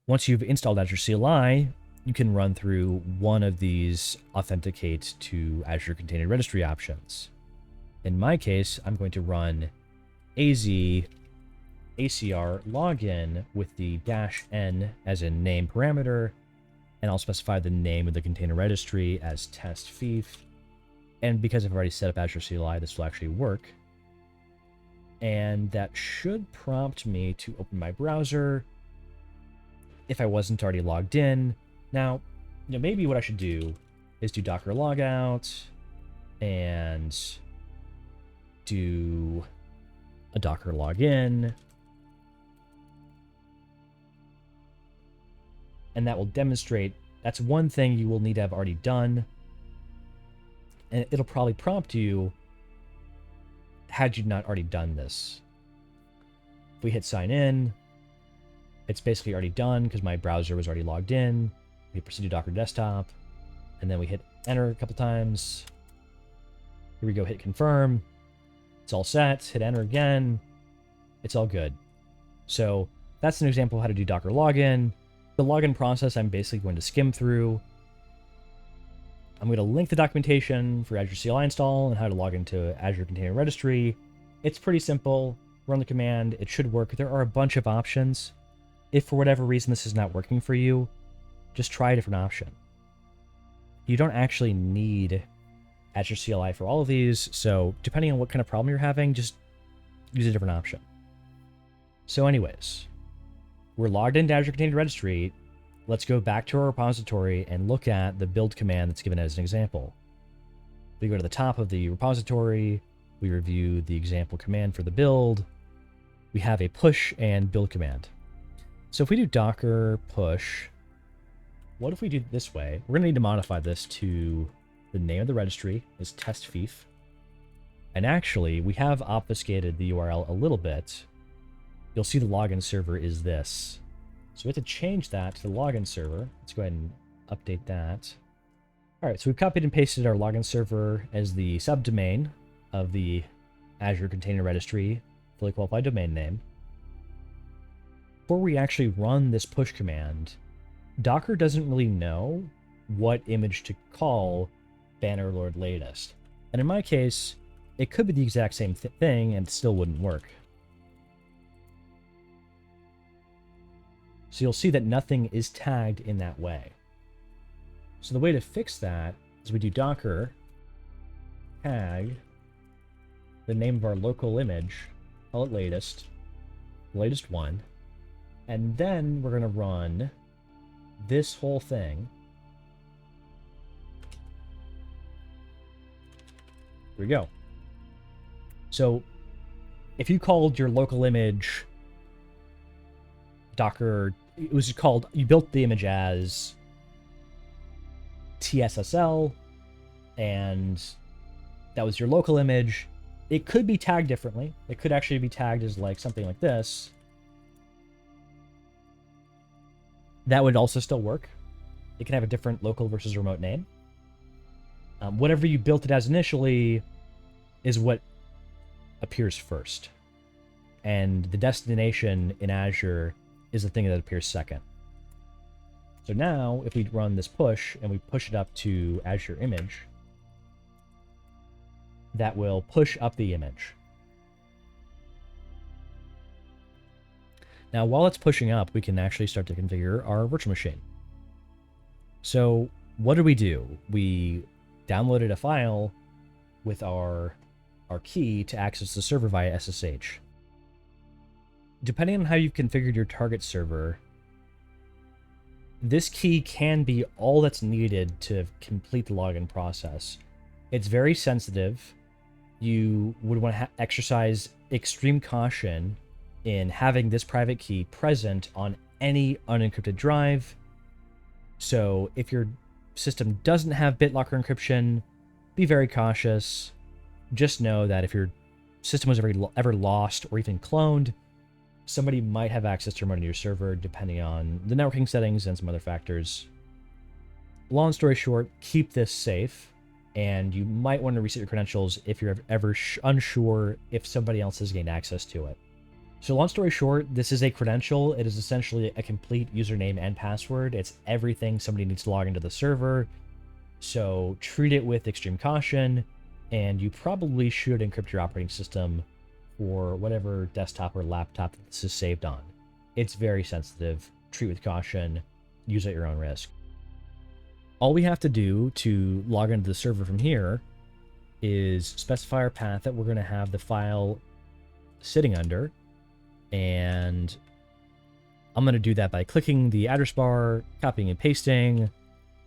Once you've installed Azure CLI, you can run through one of these authenticate to Azure Container Registry options. In my case, I'm going to run AZ ACR login with the -n as in name parameter, and I'll specify the name of the container registry as test fief. And because I've already set up Azure CLI, this will actually work. And that should prompt me to open my browser if I wasn't already logged in. Now, maybe what I should do is do docker logout and do a docker login. And that will demonstrate, that's one thing you will need to have already done. And it'll probably prompt you had you not already done this. If we hit sign in, it's basically already done because my browser was already logged in. We proceed to Docker desktop, and then we hit enter a couple times. Here we go, hit confirm. It's all set. Hit enter again. It's all good. So that's an example of how to do Docker login. The login process I'm basically going to skim through. I'm going to link the documentation for Azure CLI install and how to log into Azure Container Registry. It's pretty simple. Run the command. It should work. There are a bunch of options. If for whatever reason this is not working for you, just try a different option. You don't actually need Azure CLI for all of these, so depending on what kind of problem you're having, just use a different option. So anyways, we're logged into Azure Container Registry. Let's go back to our repository and look at the build command that's given as an example. We go to the top of the repository, we review the example command for the build, we have a push and build command. So if we do docker push, what if we do it this way? We're going to need to modify this to the name of the registry is testfeef. And actually, we have obfuscated the URL a little bit. You'll see the login server is this. So we have to change that to the login server. Let's go ahead and update that. All right, so we've copied and pasted our login server as the subdomain of the Azure Container Registry, fully qualified domain name. Before we actually run this push command, Docker doesn't really know what image to call Bannerlord latest. And in my case, it could be the exact same thing and it still wouldn't work. So you'll see that nothing is tagged in that way. So the way to fix that is we do docker tag the name of our local image, call it latest one, and then we're going to run this whole thing. Here we go. So if you called your local image Docker, it was called, you built the image as TSSL, and that was your local image. It could be tagged differently. It could actually be tagged as like something like this. That would also still work. It can have a different local versus remote name. Whatever you built it as initially is what appears first. And the destination in Azure is the thing that appears second. So now, if we run this push and we push it up to Azure image, that will push up the image. Now, while it's pushing up, we can actually start to configure our virtual machine. So what do? We downloaded a file with our key to access the server via SSH. Depending on how you've configured your target server, this key can be all that's needed to complete the login process. It's very sensitive. You would want to exercise extreme caution in having this private key present on any unencrypted drive. So if your system doesn't have BitLocker encryption, be very cautious. Just know that if your system was ever lost or even cloned, somebody might have access to remote into your server depending on the networking settings and some other factors. Long story short, keep this safe, and you might want to reset your credentials if you're ever unsure if somebody else has gained access to it. So long story short, this is a credential. It is essentially a complete username and password. It's everything somebody needs to log into the server. So treat it with extreme caution, and you probably should encrypt your operating system for whatever desktop or laptop this is saved on. It's very sensitive. Treat with caution. Use at your own risk. All we have to do to log into the server from here is specify our path that we're going to have the file sitting under. And I'm going to do that by clicking the address bar, copying and pasting.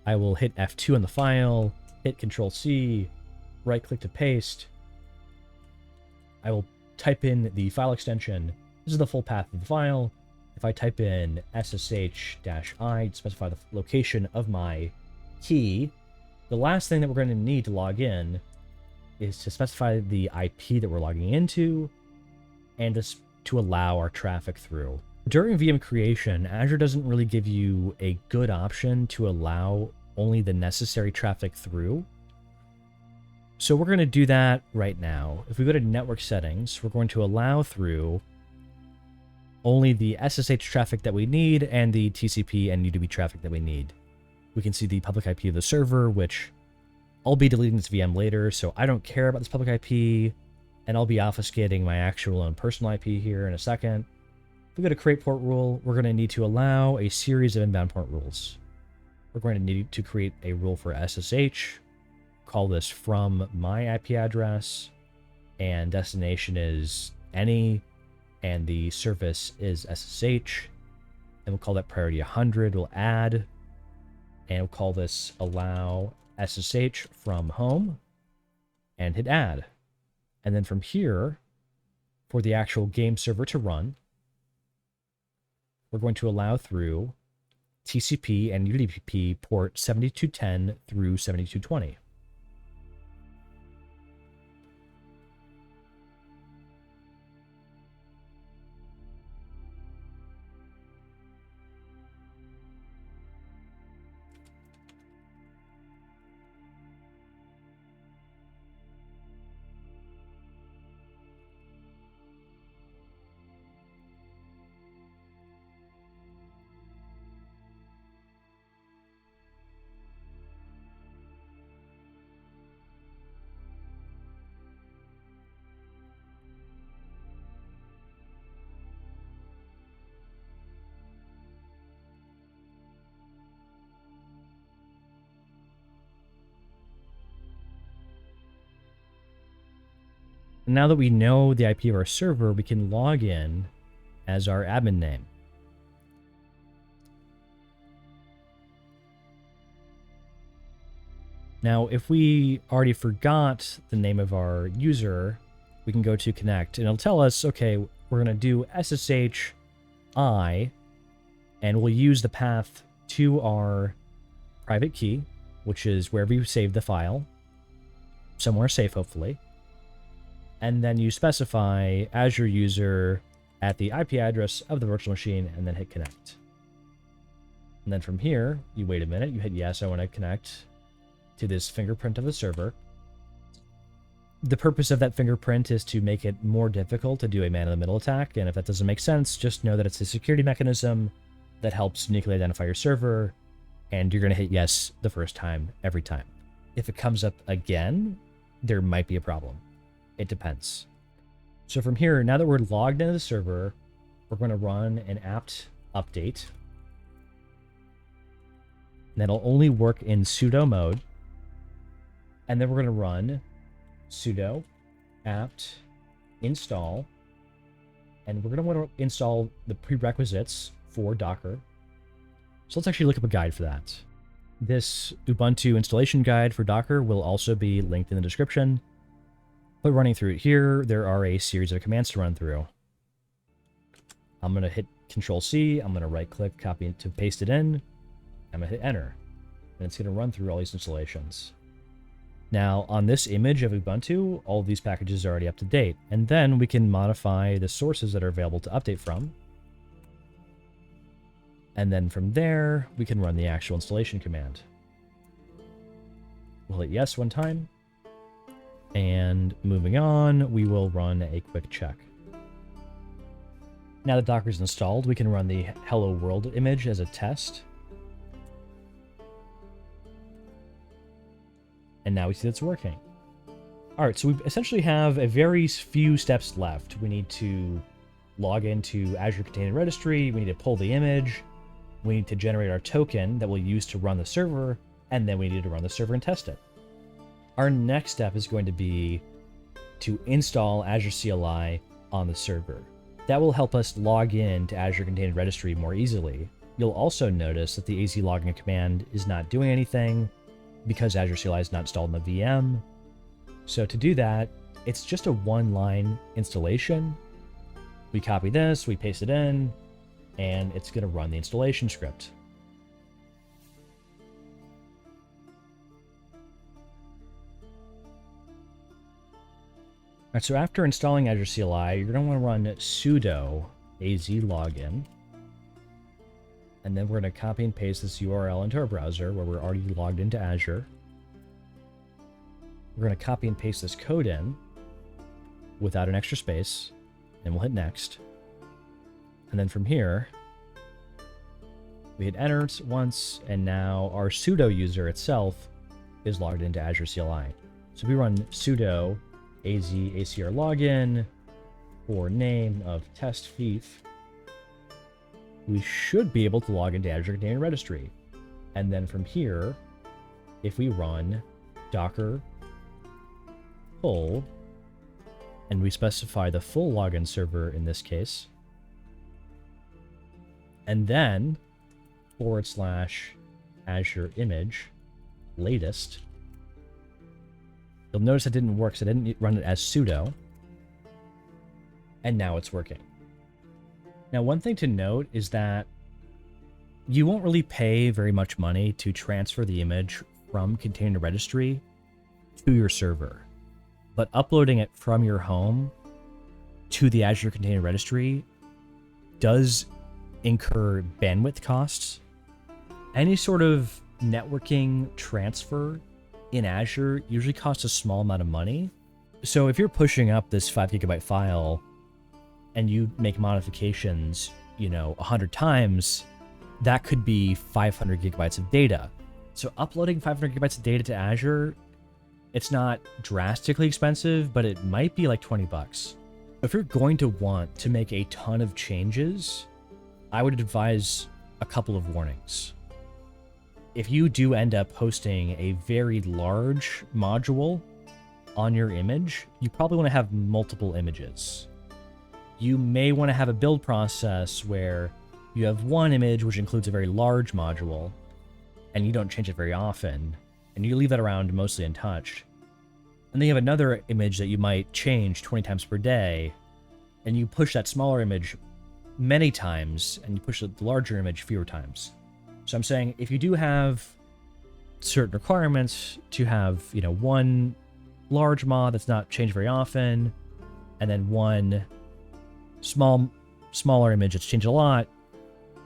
I will hit F2 on the file, hit Control-C, right-click to paste. I will type in the file extension. This is the full path of the file. If I type in SSH-I to specify the location of my key, the last thing that we're going to need to log in is to specify the IP that we're logging into and to allow our traffic through. During VM creation, Azure doesn't really give you a good option to allow only the necessary traffic through. So we're going to do that right now. If we go to network settings, we're going to allow through only the SSH traffic that we need and the TCP and UDP traffic that we need. We can see the public IP of the server, which I'll be deleting this VM later, so I don't care about this public IP, and I'll be obfuscating my actual own personal IP here in a second. If we go to create port rule, we're going to need to allow a series of inbound port rules. We're going to need to create a rule for SSH, call this from my IP address, and destination is any, and the service is SSH, and we'll call that priority 100. We'll add, and we'll call this allow SSH from home, and hit add. And then from here, for the actual game server to run, we're going to allow through TCP and UDP port 7210 through 7220. Now that we know the IP of our server, we can log in as our admin name. Now, if we already forgot the name of our user, we can go to connect, and it'll tell us, okay, we're going to do SSH I, and we'll use the path to our private key, which is wherever you save the file, somewhere safe, hopefully. And then you specify Azure user at the IP address of the virtual machine, and then hit connect. And then from here, you wait a minute, you hit yes, I want to connect to this fingerprint of the server. The purpose of that fingerprint is to make it more difficult to do a man-in-the-middle attack, and if that doesn't make sense, just know that it's a security mechanism that helps uniquely identify your server, and you're going to hit yes the first time, every time. If it comes up again, there might be a problem. It depends. So from here, now that we're logged into the server, we're going to run an apt update. That'll only work in sudo mode. And then we're going to run sudo apt install. And we're going to want to install the prerequisites for Docker. So let's actually look up a guide for that. This Ubuntu installation guide for Docker will also be linked in the description. But running through it here, there are a series of commands to run through. I'm going to hit Control-C, I'm going to right-click, copy it to paste it in, I'm going to hit Enter, and it's going to run through all these installations. Now, on this image of Ubuntu, all of these packages are already up to date, and then we can modify the sources that are available to update from. And then from there, we can run the actual installation command. We'll hit yes one time. And moving on, we will run a quick check. Now that Docker's installed, we can run the Hello World image as a test. And now we see that's working. Alright, so we essentially have a very few steps left. We need to log into Azure Container Registry, we need to pull the image, we need to generate our token that we'll use to run the server, and then we need to run the server and test it. Our next step is going to be to install Azure CLI on the server. That will help us log in to Azure Container Registry more easily. You'll also notice that the AZ login command is not doing anything because Azure CLI is not installed in the VM. So to do that, it's just a one-line installation. We copy this, we paste it in, and it's going to run the installation script. All right, so after installing Azure CLI, you're going to want to run sudo az login. And then we're going to copy and paste this URL into our browser where we're already logged into Azure. We're going to copy and paste this code in without an extra space, and we'll hit next. And then from here, we hit enter once, and now our sudo user itself is logged into Azure CLI. So we run sudo az acr login for name of test fief. We should be able to log into Azure Container Registry. And then from here, if we run docker full, and we specify the full login server in this case, and then / Azure image latest, you'll notice it didn't work, so I didn't run it as sudo, and now it's working. Now, one thing to note is that you won't really pay very much money to transfer the image from Container Registry to your server, but uploading it from your home to the Azure Container Registry does incur bandwidth costs. Any sort of networking transfer in Azure usually costs a small amount of money. So if you're pushing up this 5 GB file and you make modifications, 100 times, that could be 500 GB of data. So uploading 500 GB of data to Azure, it's not drastically expensive, but it might be like $20. If you're going to want to make a ton of changes, I would advise a couple of warnings. If you do end up hosting a very large module on your image, you probably want to have multiple images. You may want to have a build process where you have one image which includes a very large module, and you don't change it very often, and you leave that around mostly untouched. And then you have another image that you might change 20 times per day, and you push that smaller image many times, and you push the larger image fewer times. So I'm saying if you do have certain requirements to have, one large mod that's not changed very often, and then one smaller image that's changed a lot,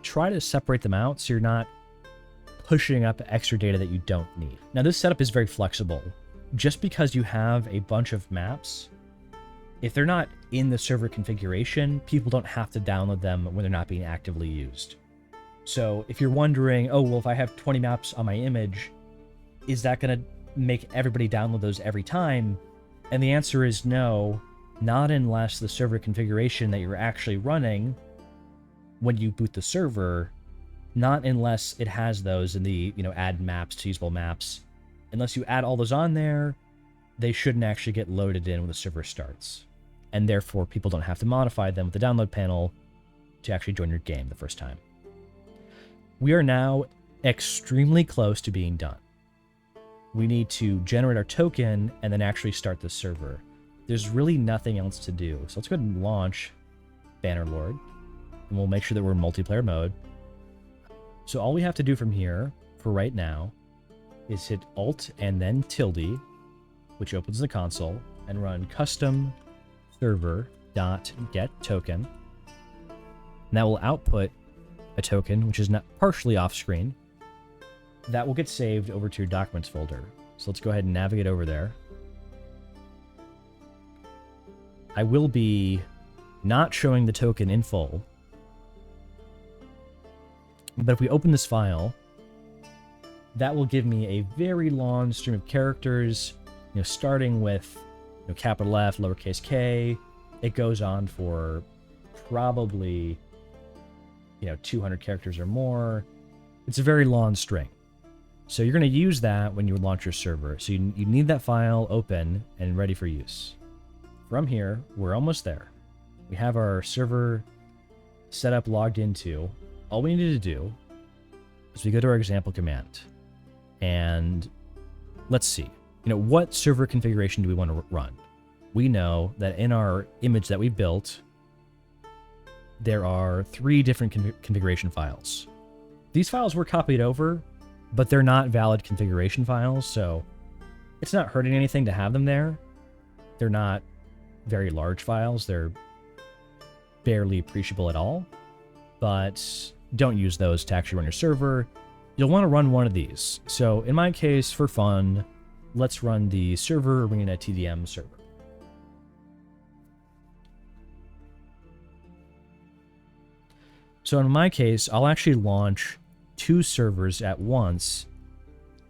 try to separate them out so you're not pushing up extra data that you don't need. Now, this setup is very flexible. Just because you have a bunch of maps, if they're not in the server configuration, people don't have to download them when they're not being actively used. So if you're wondering, if I have 20 maps on my image, is that going to make everybody download those every time? And the answer is no, not unless the server configuration that you're actually running when you boot the server, not unless it has those in the, add maps to usable maps. Unless you add all those on there, they shouldn't actually get loaded in when the server starts. And therefore, people don't have to modify them with the download panel to actually join your game the first time. We are now extremely close to being done. We need to generate our token and then actually start the server. There's really nothing else to do. So let's go ahead and launch Bannerlord, and we'll make sure that we're in multiplayer mode. So all we have to do from here, for right now, is hit Alt and then tilde, which opens the console, and run custom server.get token. And that will output a token, which is not partially off screen. That will get saved over to your documents folder. So let's go ahead and navigate over there. I will be not showing the token in full, but if we open this file, that will give me a very long stream of characters, starting with capital F, lowercase k. It goes on for probably 200 characters or more. It's a very long string. So you're going to use that when you launch your server. So you need that file open and ready for use. From here, we're almost there. We have our server set up, logged into. All we need to do is we go to our example command. And let's see, what server configuration do we want to run? We know that in our image that we built, there are 3 different configuration files. These files were copied over, but they're not valid configuration files, so it's not hurting anything to have them there. They're not very large files. They're barely appreciable at all, but don't use those to actually run your server. You'll want to run one of these. So in my case, for fun, let's run the server arena TDM server. So in my case, I'll actually launch 2 servers at once,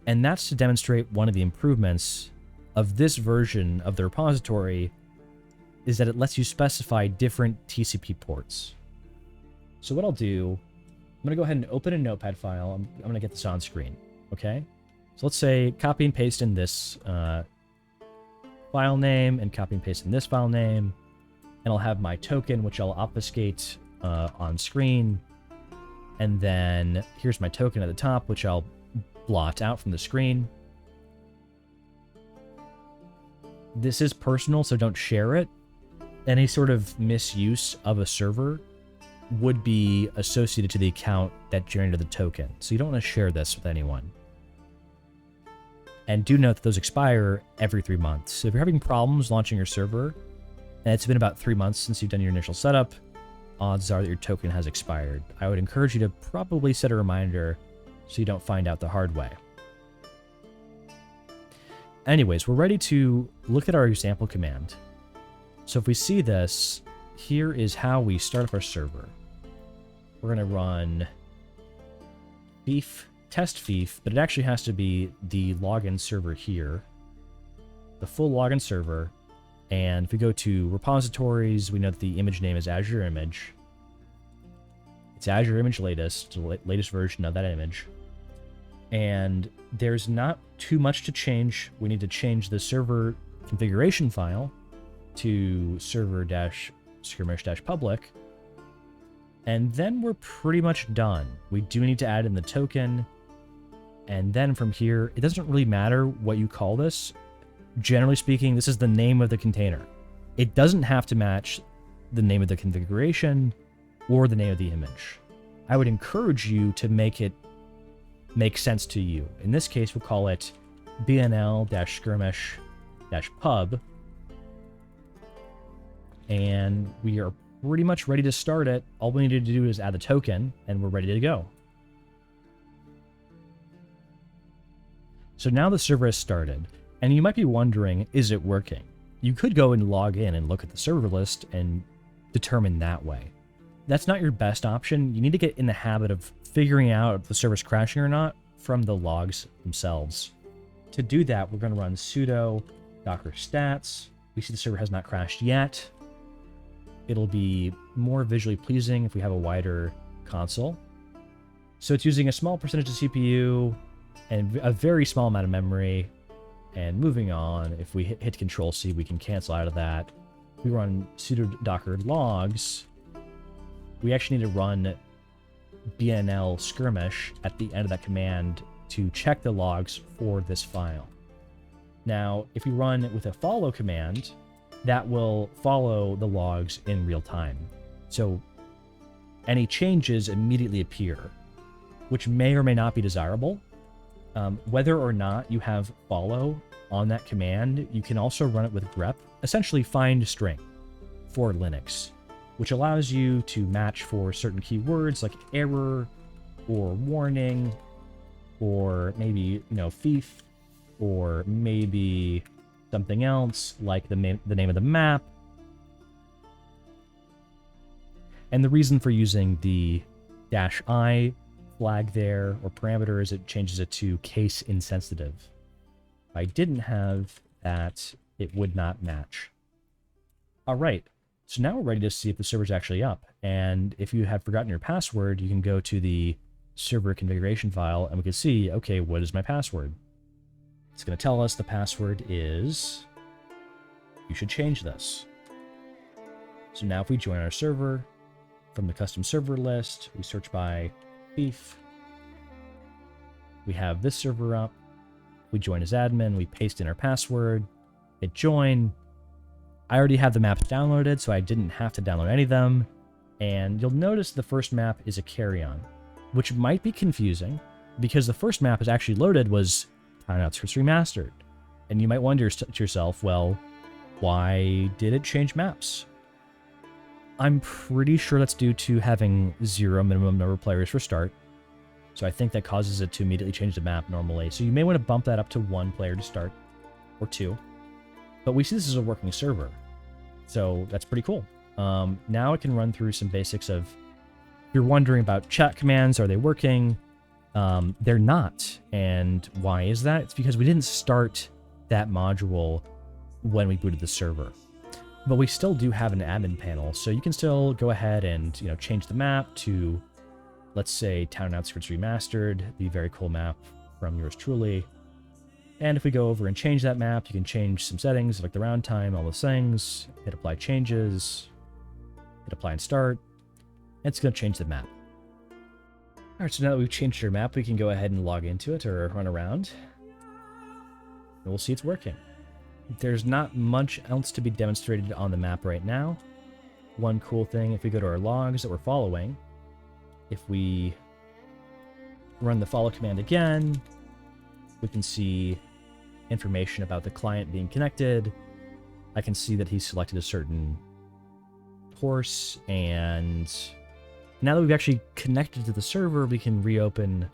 and that's to demonstrate one of the improvements of this version of the repository is that it lets you specify different TCP ports. So what I'll do, I'm going to go ahead and open a notepad file. I'm going to get this on screen, okay? So let's say copy and paste in this file name and copy and paste in this file name, and I'll have my token, which I'll obfuscate on screen, and then here's my token at the top, which I'll blot out from the screen. This is personal, so don't share it. Any sort of misuse of a server would be associated to the account that generated the token, so you don't want to share this with anyone. And do note that those expire every 3 months. So if you're having problems launching your server, and it's been about 3 months since you've done your initial setup, odds are that your token has expired. I would encourage you to probably set a reminder so you don't find out the hard way. Anyways, we're ready to look at our example command. So if we see this, here is how we start up our server. We're going to run test fief, but it actually has to be the login server here, the full login server. And if we go to repositories, we know that the image name is Azure Image. It's Azure Image latest, the latest version of that image. And there's not too much to change. We need to change the server configuration file to server-skirmish-public. And then we're pretty much done. We do need to add in the token. And then from here, it doesn't really matter what you call this. Generally speaking, this is the name of the container. It doesn't have to match the name of the configuration or the name of the image. I would encourage you to make it make sense to you. In this case, we'll call it BNL-skirmish-pub. And we are pretty much ready to start it. All we need to do is add the token, and we're ready to go. So now the server has started. And you might be wondering, is it working? You could go and log in and look at the server list and determine that way. That's not your best option. You need to get in the habit of figuring out if the server's crashing or not from the logs themselves. To do that, we're going to run sudo docker stats. We see the server has not crashed yet. It'll be more visually pleasing if we have a wider console. So it's using a small percentage of CPU and a very small amount of memory. And moving on, if we hit Control-C, we can cancel out of that. We run sudo docker logs. We actually need to run BNL skirmish at the end of that command to check the logs for this file. Now, if we run with a follow command, that will follow the logs in real time. So any changes immediately appear, which may or may not be desirable. Whether or not you have follow on that command, you can also run it with grep, essentially find string for Linux, which allows you to match for certain keywords like error or warning, or maybe, fief, or maybe something else like the name of the map. And the reason for using the -i flag there or parameter is it changes it to case insensitive. If I didn't have that, it would not match. All right, so now we're ready to see if the server's actually up. And if you have forgotten your password, you can go to the server configuration file and we can see, okay, what is my password? It's going to tell us the password is, you should change this. So now if we join our server, from the custom server list, we search by fief. We have this server up. We join as admin. We paste in our password. Hit join. I already have the maps downloaded, so I didn't have to download any of them. And you'll notice the first map is a carry-on, which might be confusing because the first map is actually loaded was Timeouts Remastered. And you might wonder to yourself, well, Why did it change maps? I'm pretty sure that's due to having 0 minimum number of players for start. So I think that causes it to immediately change the map normally. So you may want to bump that up to 1 player to start, or 2. But we see this as a working server. So that's pretty cool. Now it can run through some basics of, if you're wondering about chat commands, are they working? They're not. And why is that? It's because we didn't start that module when we booted the server. But we still do have an admin panel, so you can still go ahead and change the map to, let's say, Town Outskirts Remastered, the very cool map from yours truly. And if we go over and change that map, you can change some settings like the round time, all those things, hit apply changes, hit apply and start, and it's going to change the map. Alright, so now that we've changed our map, we can go ahead and log into it or run around. And we'll see it's working. There's not much else to be demonstrated on the map right now. One cool thing, if we go to our logs that we're following, if we run the follow command again, we can see information about the client being connected. I can see that he selected a certain horse, and now that we've actually connected to the server, we can reopen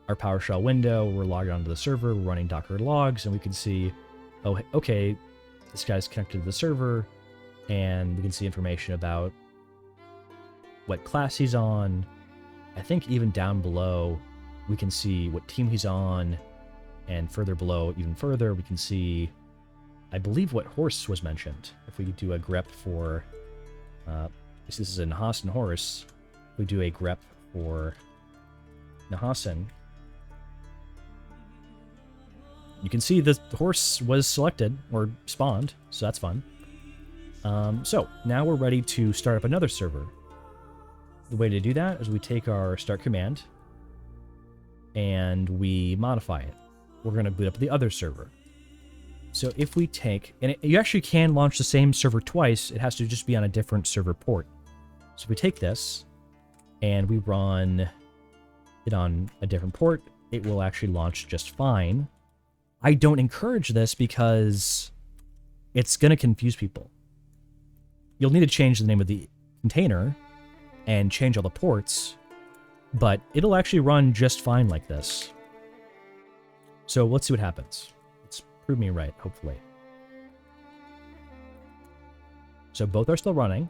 our PowerShell window. We're logged onto the server, we're running Docker logs, and we can see, oh, okay, this guy's connected to the server, and we can see information about what class he's on. I think even down below, we can see what team he's on, and further below, even further, we can see, I believe, what horse was mentioned. If we do a grep for, this is a Nahasan horse, if we do a grep for Nahasan, you can see the horse was selected, or spawned, so that's fun. So, now we're ready to start up another server. The way to do that is we take our start command, and we modify it. We're going to boot up the other server. So if we take, and you actually can launch the same server twice, it has to just be on a different server port. So if we take this, and we run it on a different port, it will actually launch just fine. I don't encourage this because it's going to confuse people. You'll need to change the name of the container and change all the ports, but it'll actually run just fine like this. So let's see what happens. Let's prove me right, hopefully. So both are still running.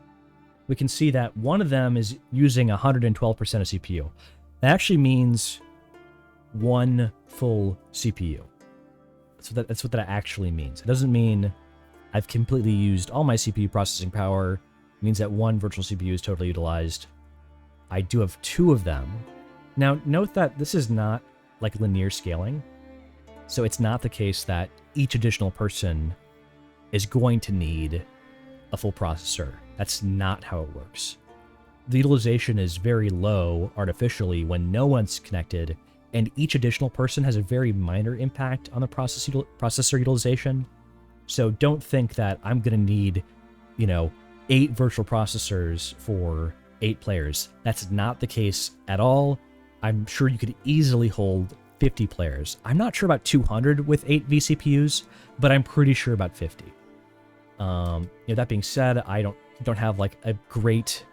We can see that one of them is using 112% of CPU. That actually means one full CPU. So that's what that actually means. It doesn't mean I've completely used all my CPU processing power. It means that one virtual CPU is totally utilized. I do have 2 of them. Now, note that this is not like linear scaling. So it's not the case that each additional person is going to need a full processor. That's not how it works. The utilization is very low artificially when no one's connected, and each additional person has a very minor impact on the processor utilization. So don't think that I'm going to need, 8 virtual processors for 8 players. That's not the case at all. I'm sure you could easily hold 50 players. I'm not sure about 200 with 8 vCPUs, but I'm pretty sure about 50. That being said, I don't have like a great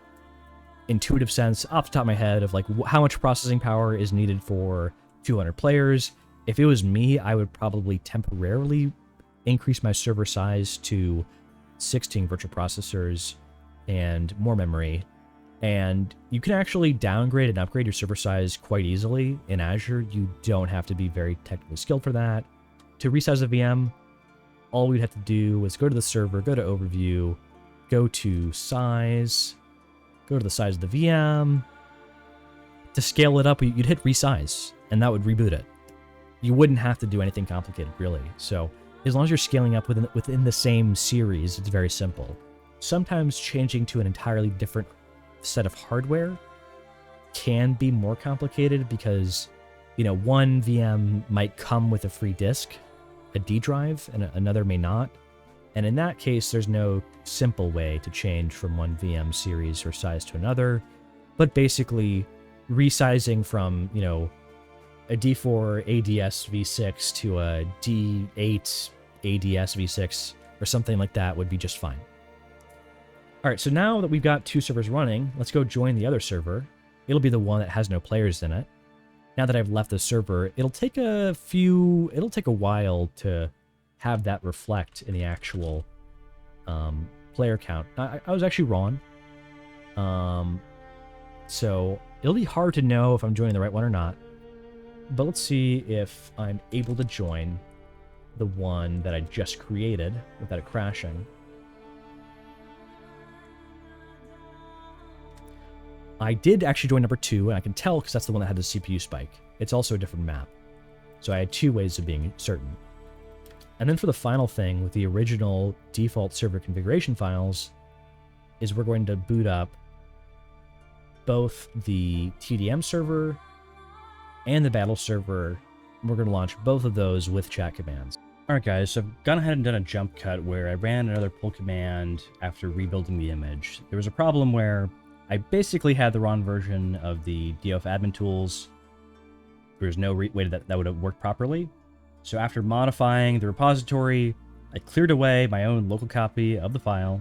intuitive sense off the top of my head of like how much processing power is needed for 200 players. If it was me, I would probably temporarily increase my server size to 16 virtual processors and more memory. And you can actually downgrade and upgrade your server size quite easily in Azure. You don't have to be very technically skilled for that. To resize a VM, all we'd have to do is go to the server, go to overview, go to size, go to the size of the VM. To scale it up, you'd hit resize, and that would reboot it. You wouldn't have to do anything complicated, really. So as long as you're scaling up within the same series, it's very simple. Sometimes changing to an entirely different set of hardware can be more complicated because, one VM might come with a free disk, a D drive, and another may not. And in that case, there's no simple way to change from one VM series or size to another. But basically, resizing from, a D4 ADS v6 to a D8 ADS v6 or something like that would be just fine. All right, so now that we've got 2 servers running, let's go join the other server. It'll be the one that has no players in it. Now that I've left the server, it'll take a while to have that reflect in the actual player count. I was actually wrong. So it'll be hard to know if I'm joining the right one or not. But let's see if I'm able to join the one that I just created without it crashing. I did actually join number 2, and I can tell because that's the one that had the CPU spike. It's also a different map. So I had 2 ways of being certain. And then for the final thing, with the original default server configuration files, is we're going to boot up both the TDM server and the battle server. We're going to launch both of those with chat commands. Alright guys, so I've gone ahead and done a jump cut where I ran another pull command after rebuilding the image. There was a problem where I basically had the wrong version of the DOF admin tools. There was no way that would have worked properly. So after modifying the repository, I cleared away my own local copy of the file,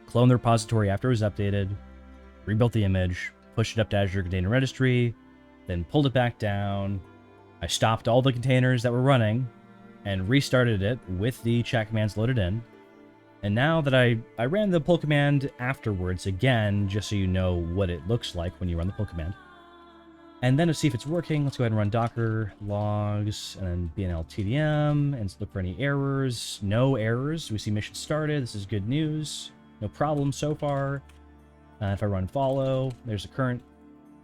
cloned the repository after it was updated, rebuilt the image, pushed it up to Azure Container Registry, then pulled it back down. I stopped all the containers that were running and restarted it with the chat commands loaded in. And now that I ran the pull command afterwards again, just so you know what it looks like when you run the pull command. And then to see if it's working, let's go ahead and run docker logs and then BNL TDM and look for any errors. No errors. We see mission started. This is good news. No problems so far. If I run follow, there's the current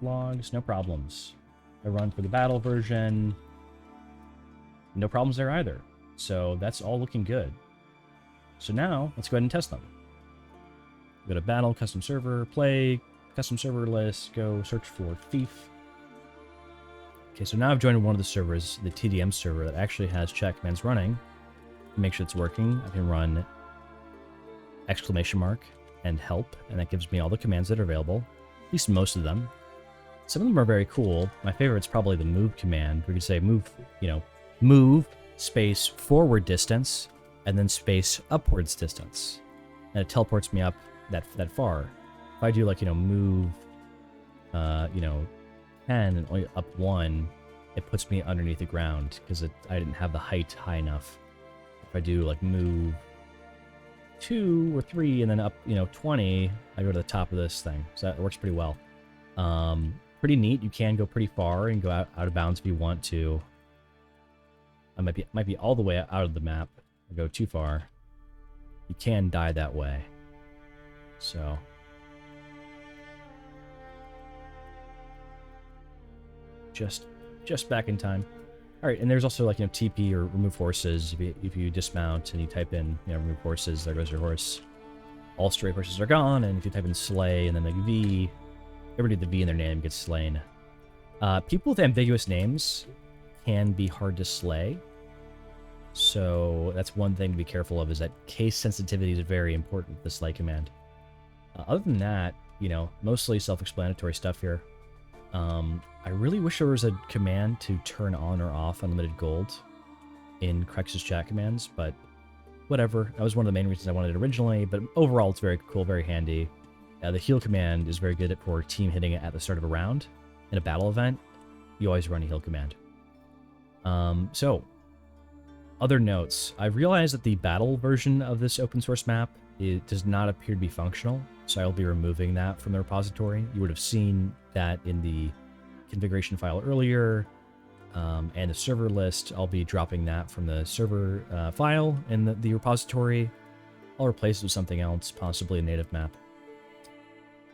logs. No problems. I run for the battle version. No problems there either. So that's all looking good. So now, let's go ahead and test them. Go to battle, custom server, play, custom server list, go search for thief. Okay, so now I've joined one of the servers, the TDM server, that actually has chat commands running. Make sure it's working. I can run exclamation mark and help, and that gives me all the commands that are available, at least most of them. Some of them are very cool. My favorite's probably the move command. We could say move, move space forward distance, and then space upwards distance. And it teleports me up that far. If I do move, 10 and only up 1, it puts me underneath the ground because I didn't have the height high enough. If I do move 2 or 3 and then up, 20, I go to the top of this thing. So that works pretty well. Pretty neat. You can go pretty far and go out of bounds if you want to. I might be all the way out of the map. Go too far, you can die that way. So just back in time. All right, and there's also TP or remove horses. If you dismount and you type in remove horses, there goes your horse. All stray horses are gone, and if you type in slay and then V, everybody with the V in their name gets slain. People with ambiguous names can be hard to slay. So that's one thing to be careful of, is that case sensitivity is very important with the slay command. Other than that, mostly self-explanatory stuff here. I really wish there was a command to turn on or off unlimited gold in Crex's chat commands, but whatever. That was one of the main reasons I wanted it originally, but overall it's very cool, very handy. The heal command is very good for team hitting it at the start of a round. In a battle event, you always run a heal command. So, other notes. I've realized that the battle version of this open source map does not appear to be functional, so I'll be removing that from the repository. You would have seen that in the configuration file earlier, and the server list. I'll be dropping that from the server file in the repository. I'll replace it with something else, possibly a native map.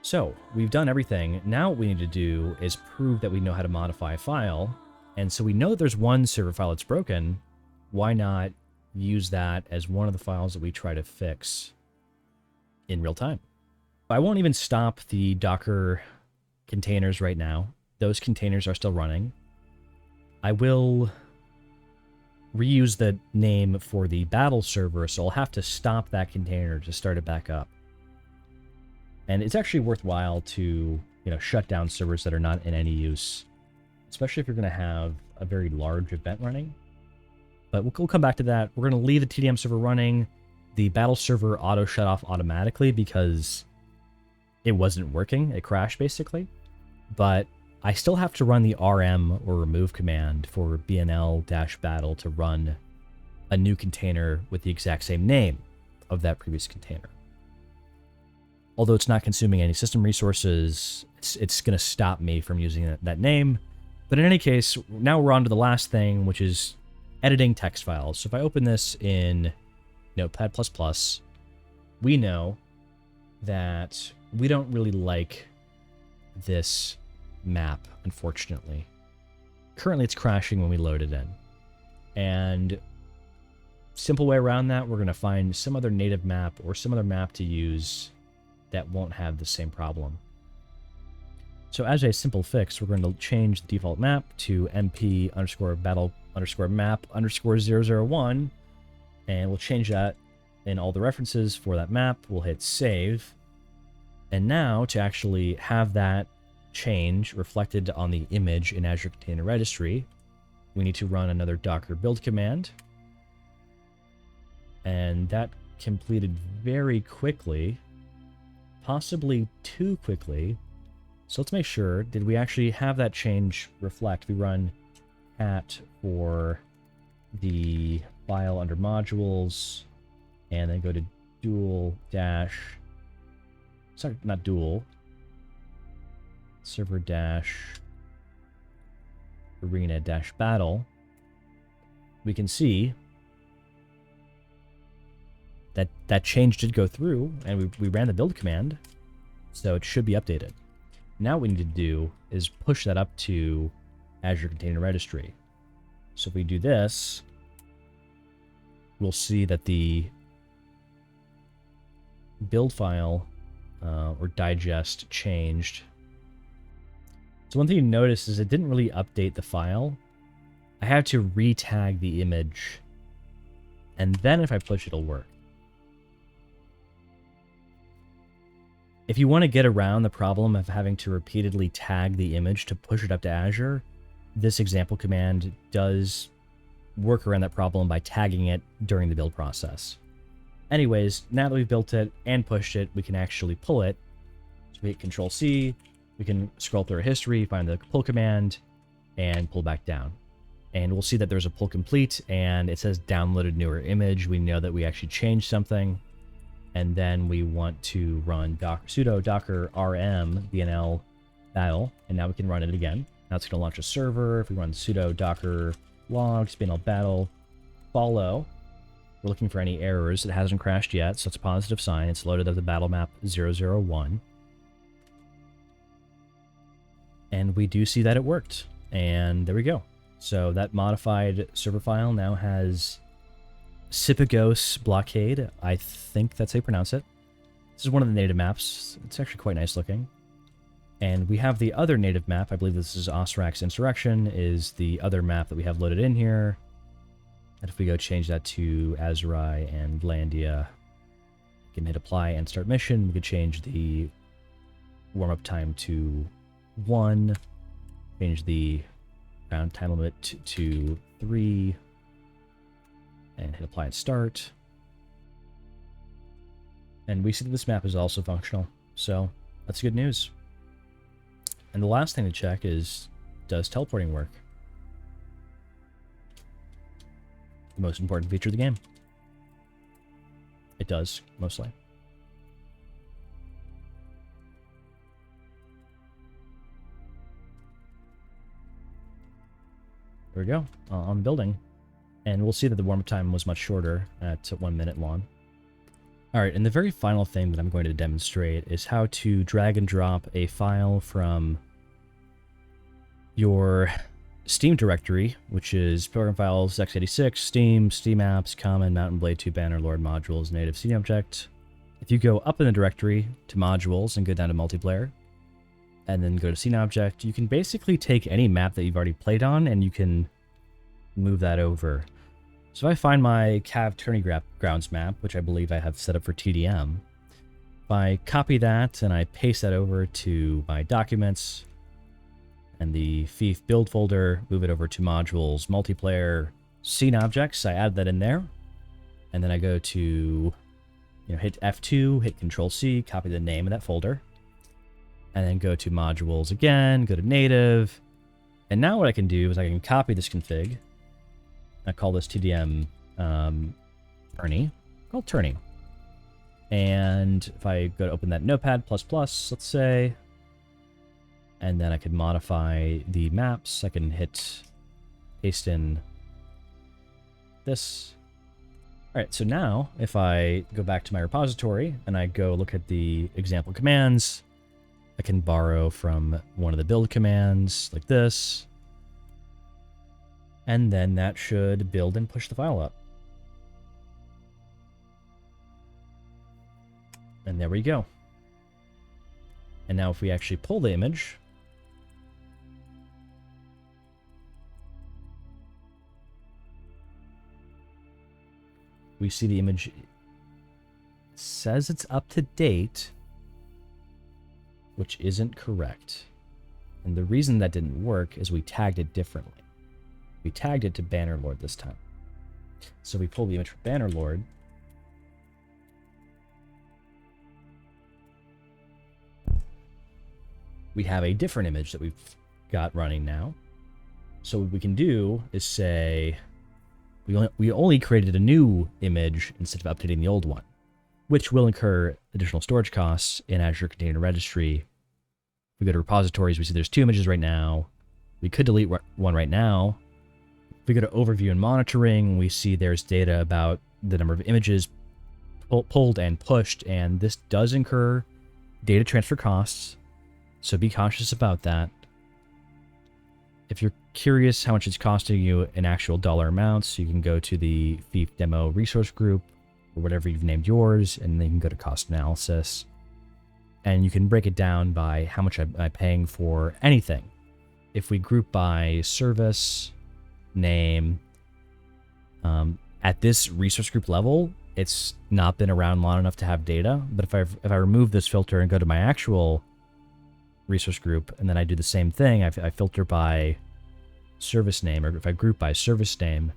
So, we've done everything. Now what we need to do is prove that we know how to modify a file, and so we know that there's one server file that's broken. Why not use that as one of the files that we try to fix in real time? I won't even stop the Docker containers right now. Those containers are still running. I will reuse the name for the battle server, so I'll have to stop that container to start it back up. And it's actually worthwhile to, shut down servers that are not in any use, especially if you're going to have a very large event running. But we'll come back to that. We're going to leave the TDM server running. the battle server auto shut off automatically because it wasn't working. It crashed basically. But I still have to run the rm or remove command for bnl-battle to run a new container with the exact same name of that previous container. Although it's not consuming any system resources, it's going to stop me from using that name. But in any case, now we're on to the last thing, which is editing text files. So if I open this in Notepad++, we know that we don't really like this map, unfortunately. Currently, it's crashing when we load it in. And simple way around that, we're going to find some other native map or some other map to use that won't have the same problem. So as a simple fix, we're going to change the default map to mp_battle_map_001, and we'll change that in all the references for that map. We'll hit save. And now to actually have that change reflected on the image in Azure Container Registry, we need to run another docker build command. And that completed very quickly, possibly too quickly. So let's make sure, did we actually have that change reflect? We run cat for the file under modules, and then go to server dash arena dash battle. We can see that change did go through, and we ran the build command, so it should be updated. Now what we need to do is push that up to Azure Container Registry. So if we do this, we'll see that the build file or digest changed. So one thing you notice is it didn't really update the file. I had to re-tag the image, and then if I push, it'll work. If you want to get around the problem of having to repeatedly tag the image to push it up to Azure, this example command does work around that problem by tagging it during the build process. Anyways, now that we've built it and pushed it, we can actually pull it. So we hit Control-C, we can scroll through our history, find the pull command, and pull back down. And we'll see that there's a pull complete, and it says downloaded newer image. We know that we actually changed something. And then we want to run sudo docker rm bnl battle, and now we can run it again. Now it's going to launch a server. If we run sudo docker logs bnl battle follow, we're looking for any errors. It hasn't crashed yet, so it's a positive sign. It's loaded up the battle map 001. And we do see that it worked. And there we go. So that modified server file now has Sipagos blockade. I think that's how you pronounce it. This is one of the native maps. It's actually quite nice looking. And we have the other native map. I believe this is Osrax Insurrection, is the other map that we have loaded in here. And if we go change that to Azurai and Landia, we can hit apply and start mission. We could change the warm-up time to 1, change the round time limit to 3, and hit apply and start. And we see that this map is also functional, so that's good news. And the last thing to check is, does teleporting work? The most important feature of the game. It does, mostly. There we go, on the building. And we'll see that the warm-up time was much shorter at 1 minute long. Alright, and the very final thing that I'm going to demonstrate is how to drag and drop a file from your Steam directory, which is program files x86, Steam, Steam apps, Common, Mountain Blade 2, Bannerlord, modules, native scene object. If you go up in the directory to modules and go down to multiplayer, and then go to scene object, you can basically take any map that you've already played on and you can move that over. So if I find my Cav Tourney Grounds map, which I believe I have set up for TDM, if I copy that and I paste that over to my documents and the FIF build folder, move it over to modules, multiplayer, scene objects, I add that in there. And then I go to hit F2, hit Control C, copy the name of that folder, and then go to modules again, go to native. And now what I can do is I can copy this config. I call this TDM Turney, called Turney. And if I go to open that Notepad++, let's say, and then I could modify the maps. I can hit paste in this. All right, so now if I go back to my repository and I go look at the example commands, I can borrow from one of the build commands like this. And then that should build and push the file up. And there we go. And now if we actually pull the image, we see the image says it's up to date, which isn't correct. And the reason that didn't work is we tagged it differently. We tagged it to Bannerlord this time. So we pull the image from Bannerlord. We have a different image that we've got running now. So what we can do is say, we only created a new image instead of updating the old one, which will incur additional storage costs in Azure Container Registry. We go to repositories, we see there's 2 images right now. We could delete one right now. If we go to overview and monitoring, we see there's data about the number of images pulled and pushed, and this does incur data transfer costs, so be cautious about that. If you're curious how much it's costing you in actual dollar amounts, you can go to the Thief demo resource group or whatever you've named yours, and then you can go to cost analysis. And you can break it down by how much I'm paying for anything. If we group by service, name, at this resource group level, it's not been around long enough to have data. But if I remove this filter and go to my actual resource group, and then I do the same thing, I filter by service name, or if I group by service name,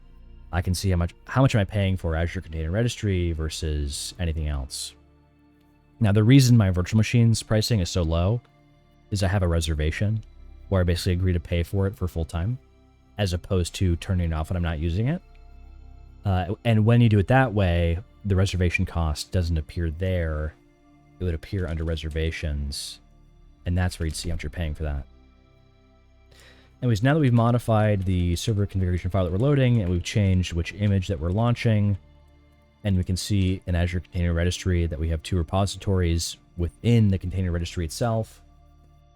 I can see how much am I paying for Azure Container Registry versus anything else. Now, the reason my virtual machine's pricing is so low is I have a reservation where I basically agree to pay for it for full time, as opposed to turning it off when I'm not using it. And when you do it that way, the reservation cost doesn't appear there. It would appear under reservations, and that's where you'd see how much you're paying for that. Anyways, now that we've modified the server configuration file that we're loading, and we've changed which image that we're launching, and we can see in Azure Container Registry that we have 2 repositories within the container registry itself,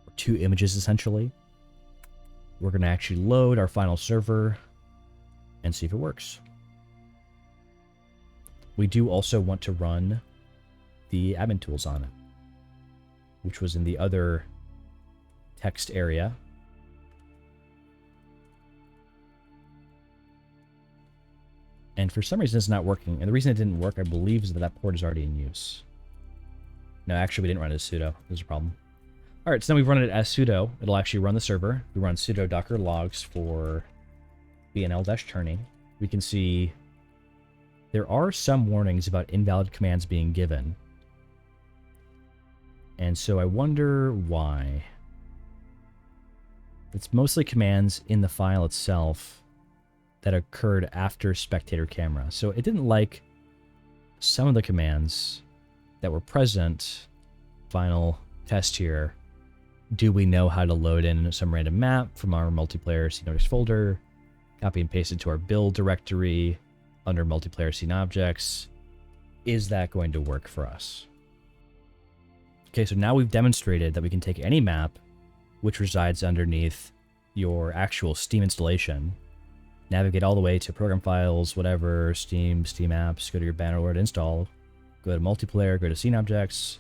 or 2 images essentially. We're going to actually load our final server and see if it works. We do also want to run the admin tools on it, which was in the other text area. And for some reason it's not working. And the reason it didn't work, I believe, is that that port is already in use. No, actually we didn't run it as sudo. There's a problem. All right, so now we've run it as sudo. It'll actually run the server. We run sudo docker logs for bnl-turning. We can see there are some warnings about invalid commands being given. And so I wonder why. It's mostly commands in the file itself that occurred after spectator camera. So it didn't like some of the commands that were present. Final test here. Do we know how to load in some random map from our multiplayer scene folder? Copy and paste it to our build directory under multiplayer scene objects. Is that going to work for us? Okay, so now we've demonstrated that we can take any map which resides underneath your actual Steam installation, navigate all the way to program files, whatever, Steam apps, go to your Bannerlord install, go to multiplayer, go to scene objects.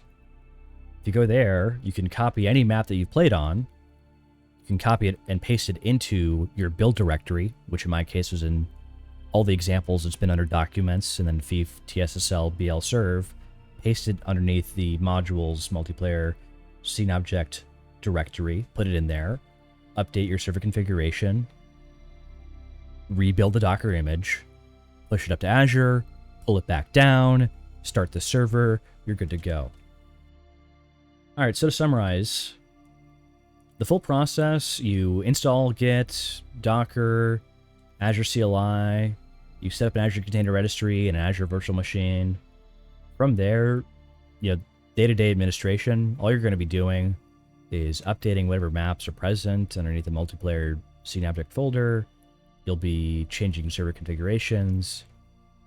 If you go there, you can copy any map that you've played on. You can copy it and paste it into your build directory, which in my case was in all the examples. It's been under documents and then fief tssl bl serve, paste it underneath the modules multiplayer scene object directory, put it in there, update your server configuration, rebuild the Docker image, push it up to Azure, pull it back down, start the server, you're good to go. All right, so to summarize, the full process, you install Git, Docker, Azure CLI, you set up an Azure Container Registry and an Azure Virtual Machine. From there, day-to-day administration, all you're going to be doing is updating whatever maps are present underneath the multiplayer scene object folder. You'll be changing server configurations.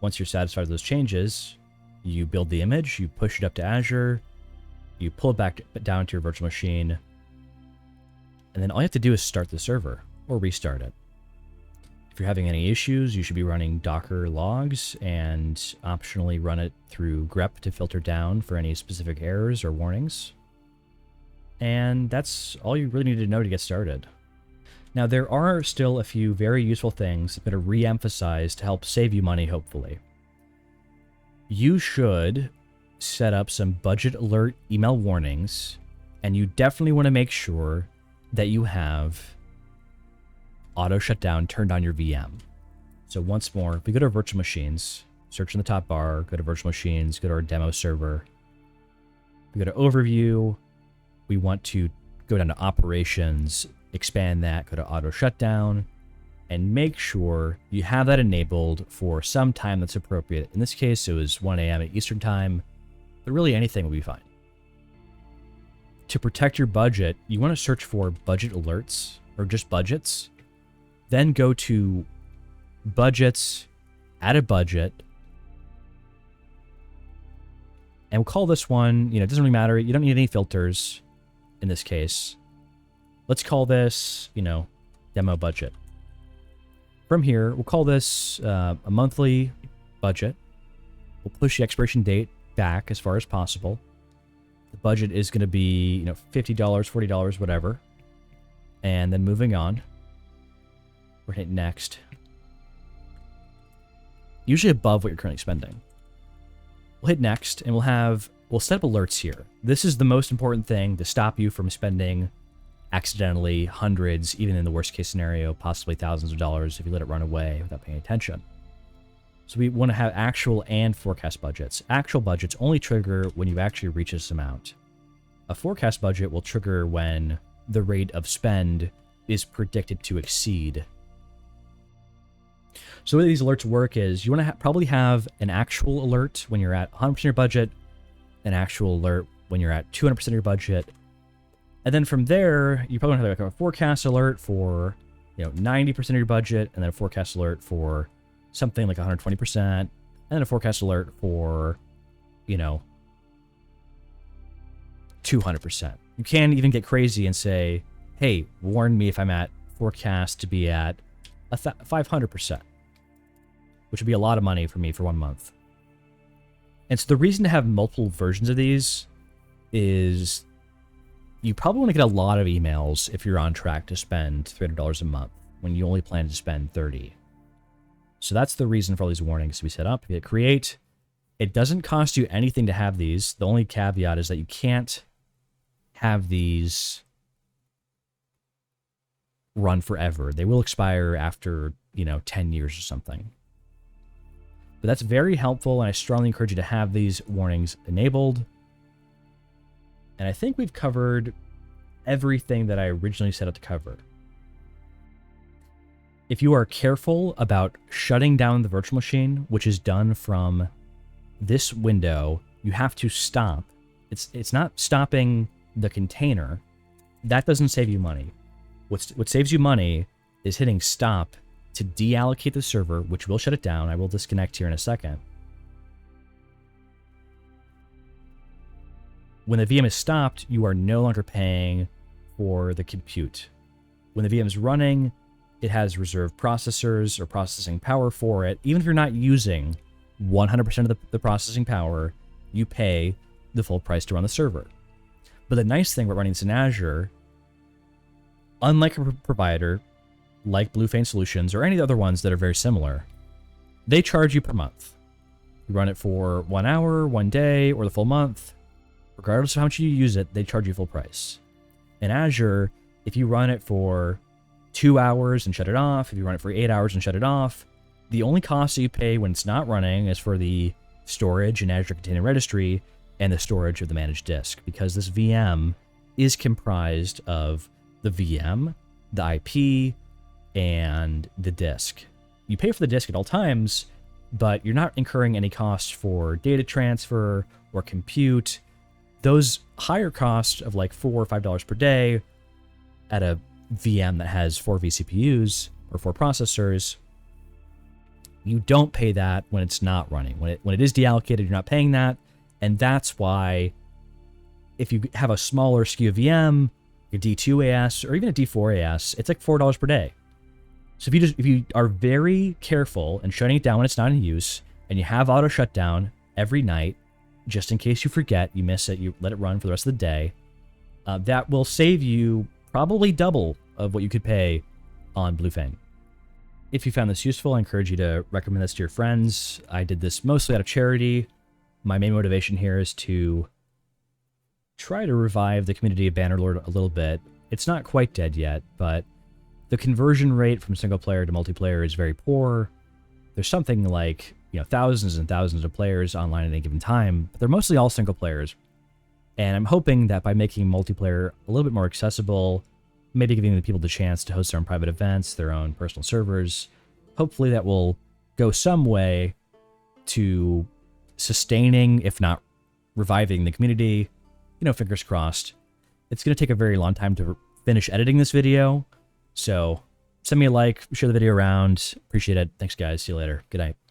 Once you're satisfied with those changes, you build the image, you push it up to Azure, you pull it back down to your virtual machine, and then all you have to do is start the server or restart it. If you're having any issues, you should be running Docker logs and optionally run it through grep to filter down for any specific errors or warnings. And that's all you really need to know to get started. Now, there are still a few very useful things I'm going to re-emphasize to help save you money, hopefully. You should set up some budget alert email warnings, and you definitely want to make sure that you have auto shutdown turned on your VM. So once more, if we go to our virtual machines, search in the top bar, go to virtual machines, go to our demo server. We go to overview. We want to go down to operations, expand that, go to auto shutdown, and make sure you have that enabled for some time that's appropriate. In this case, it was 1 a.m. at Eastern time, but really anything will be fine. To protect your budget, you want to search for budget alerts or just budgets. Then go to budgets, add a budget, and we'll call this one, it doesn't really matter. You don't need any filters in this case. Let's call this, demo budget. From here, we'll call this a monthly budget. We'll push the expiration date back as far as possible. The budget is going to be, $50, $40, whatever. And then moving on. We're hitting next. Usually above what you're currently spending. We'll hit next, and we'll set up alerts here. This is the most important thing to stop you from spending accidentally hundreds, even in the worst case scenario, possibly thousands of dollars if you let it run away without paying attention. So we want to have actual and forecast budgets. Actual budgets only trigger when you actually reach this amount. A forecast budget will trigger when the rate of spend is predicted to exceed. So the way these alerts work is you want to probably have an actual alert when you're at 100% of your budget, an actual alert when you're at 200% of your budget, and then from there, you probably want to have a forecast alert for 90% of your budget, and then a forecast alert for something like 120%, and then a forecast alert for 200%. You can even get crazy and say, hey, warn me if I'm at forecast to be at 500%, which would be a lot of money for me for 1 month. And so the reason to have multiple versions of these is you probably want to get a lot of emails if you're on track to spend $300 a month when you only plan to spend $30. So that's the reason for all these warnings to be set up. You hit create. It doesn't cost you anything to have these. The only caveat is that you can't have these run forever. They will expire after, 10 years or something. But that's very helpful, and I strongly encourage you to have these warnings enabled. And I think we've covered everything that I originally set out to cover. If you are careful about shutting down the virtual machine, which is done from this window, you have to stop. It's not stopping the container. That doesn't save you money. What saves you money is hitting stop to deallocate the server, which will shut it down. I will disconnect here in a second. When the VM is stopped, you are no longer paying for the compute. When the VM is running, it has reserved processors or processing power for it. Even if you're not using 100% of the processing power, you pay the full price to run the server. But the nice thing about running this in Azure, unlike a provider like Bluefane Solutions or any other ones that are very similar, they charge you per month. You run it for 1 hour, 1 day, or the full month. Regardless of how much you use it, they charge you full price. In Azure, if you run it for 2 hours and shut it off, if you run it for 8 hours and shut it off, the only cost that you pay when it's not running is for the storage in Azure Container Registry and the storage of the managed disk, because this VM is comprised of the VM, the IP, and the disk. You pay for the disk at all times, but you're not incurring any costs for data transfer or compute. Those higher costs of like $4 or $5 per day at a VM that has 4 vCPUs or 4 processors, you don't pay that when it's not running. When it is deallocated, you're not paying that. And that's why if you have a smaller SKU VM, your D2AS or even a D4AS, it's like $4 per day. So if you are very careful and shutting it down when it's not in use, and you have auto shutdown every night, just in case you forget, you miss it, you let it run for the rest of the day, that will save you probably double of what you could pay on Bluefang. If you found this useful, I encourage you to recommend this to your friends. I did this mostly out of charity. My main motivation here is to try to revive the community of Bannerlord a little bit. It's not quite dead yet, but the conversion rate from single player to multiplayer is very poor. There's something like, thousands and thousands of players online at any given time, but they're mostly all single players. And I'm hoping that by making multiplayer a little bit more accessible, maybe giving the people the chance to host their own private events, their own personal servers, hopefully that will go some way to sustaining, if not reviving the community. Fingers crossed. It's going to take a very long time to finish editing this video. So send me a like, share the video around. Appreciate it. Thanks, guys. See you later. Good night.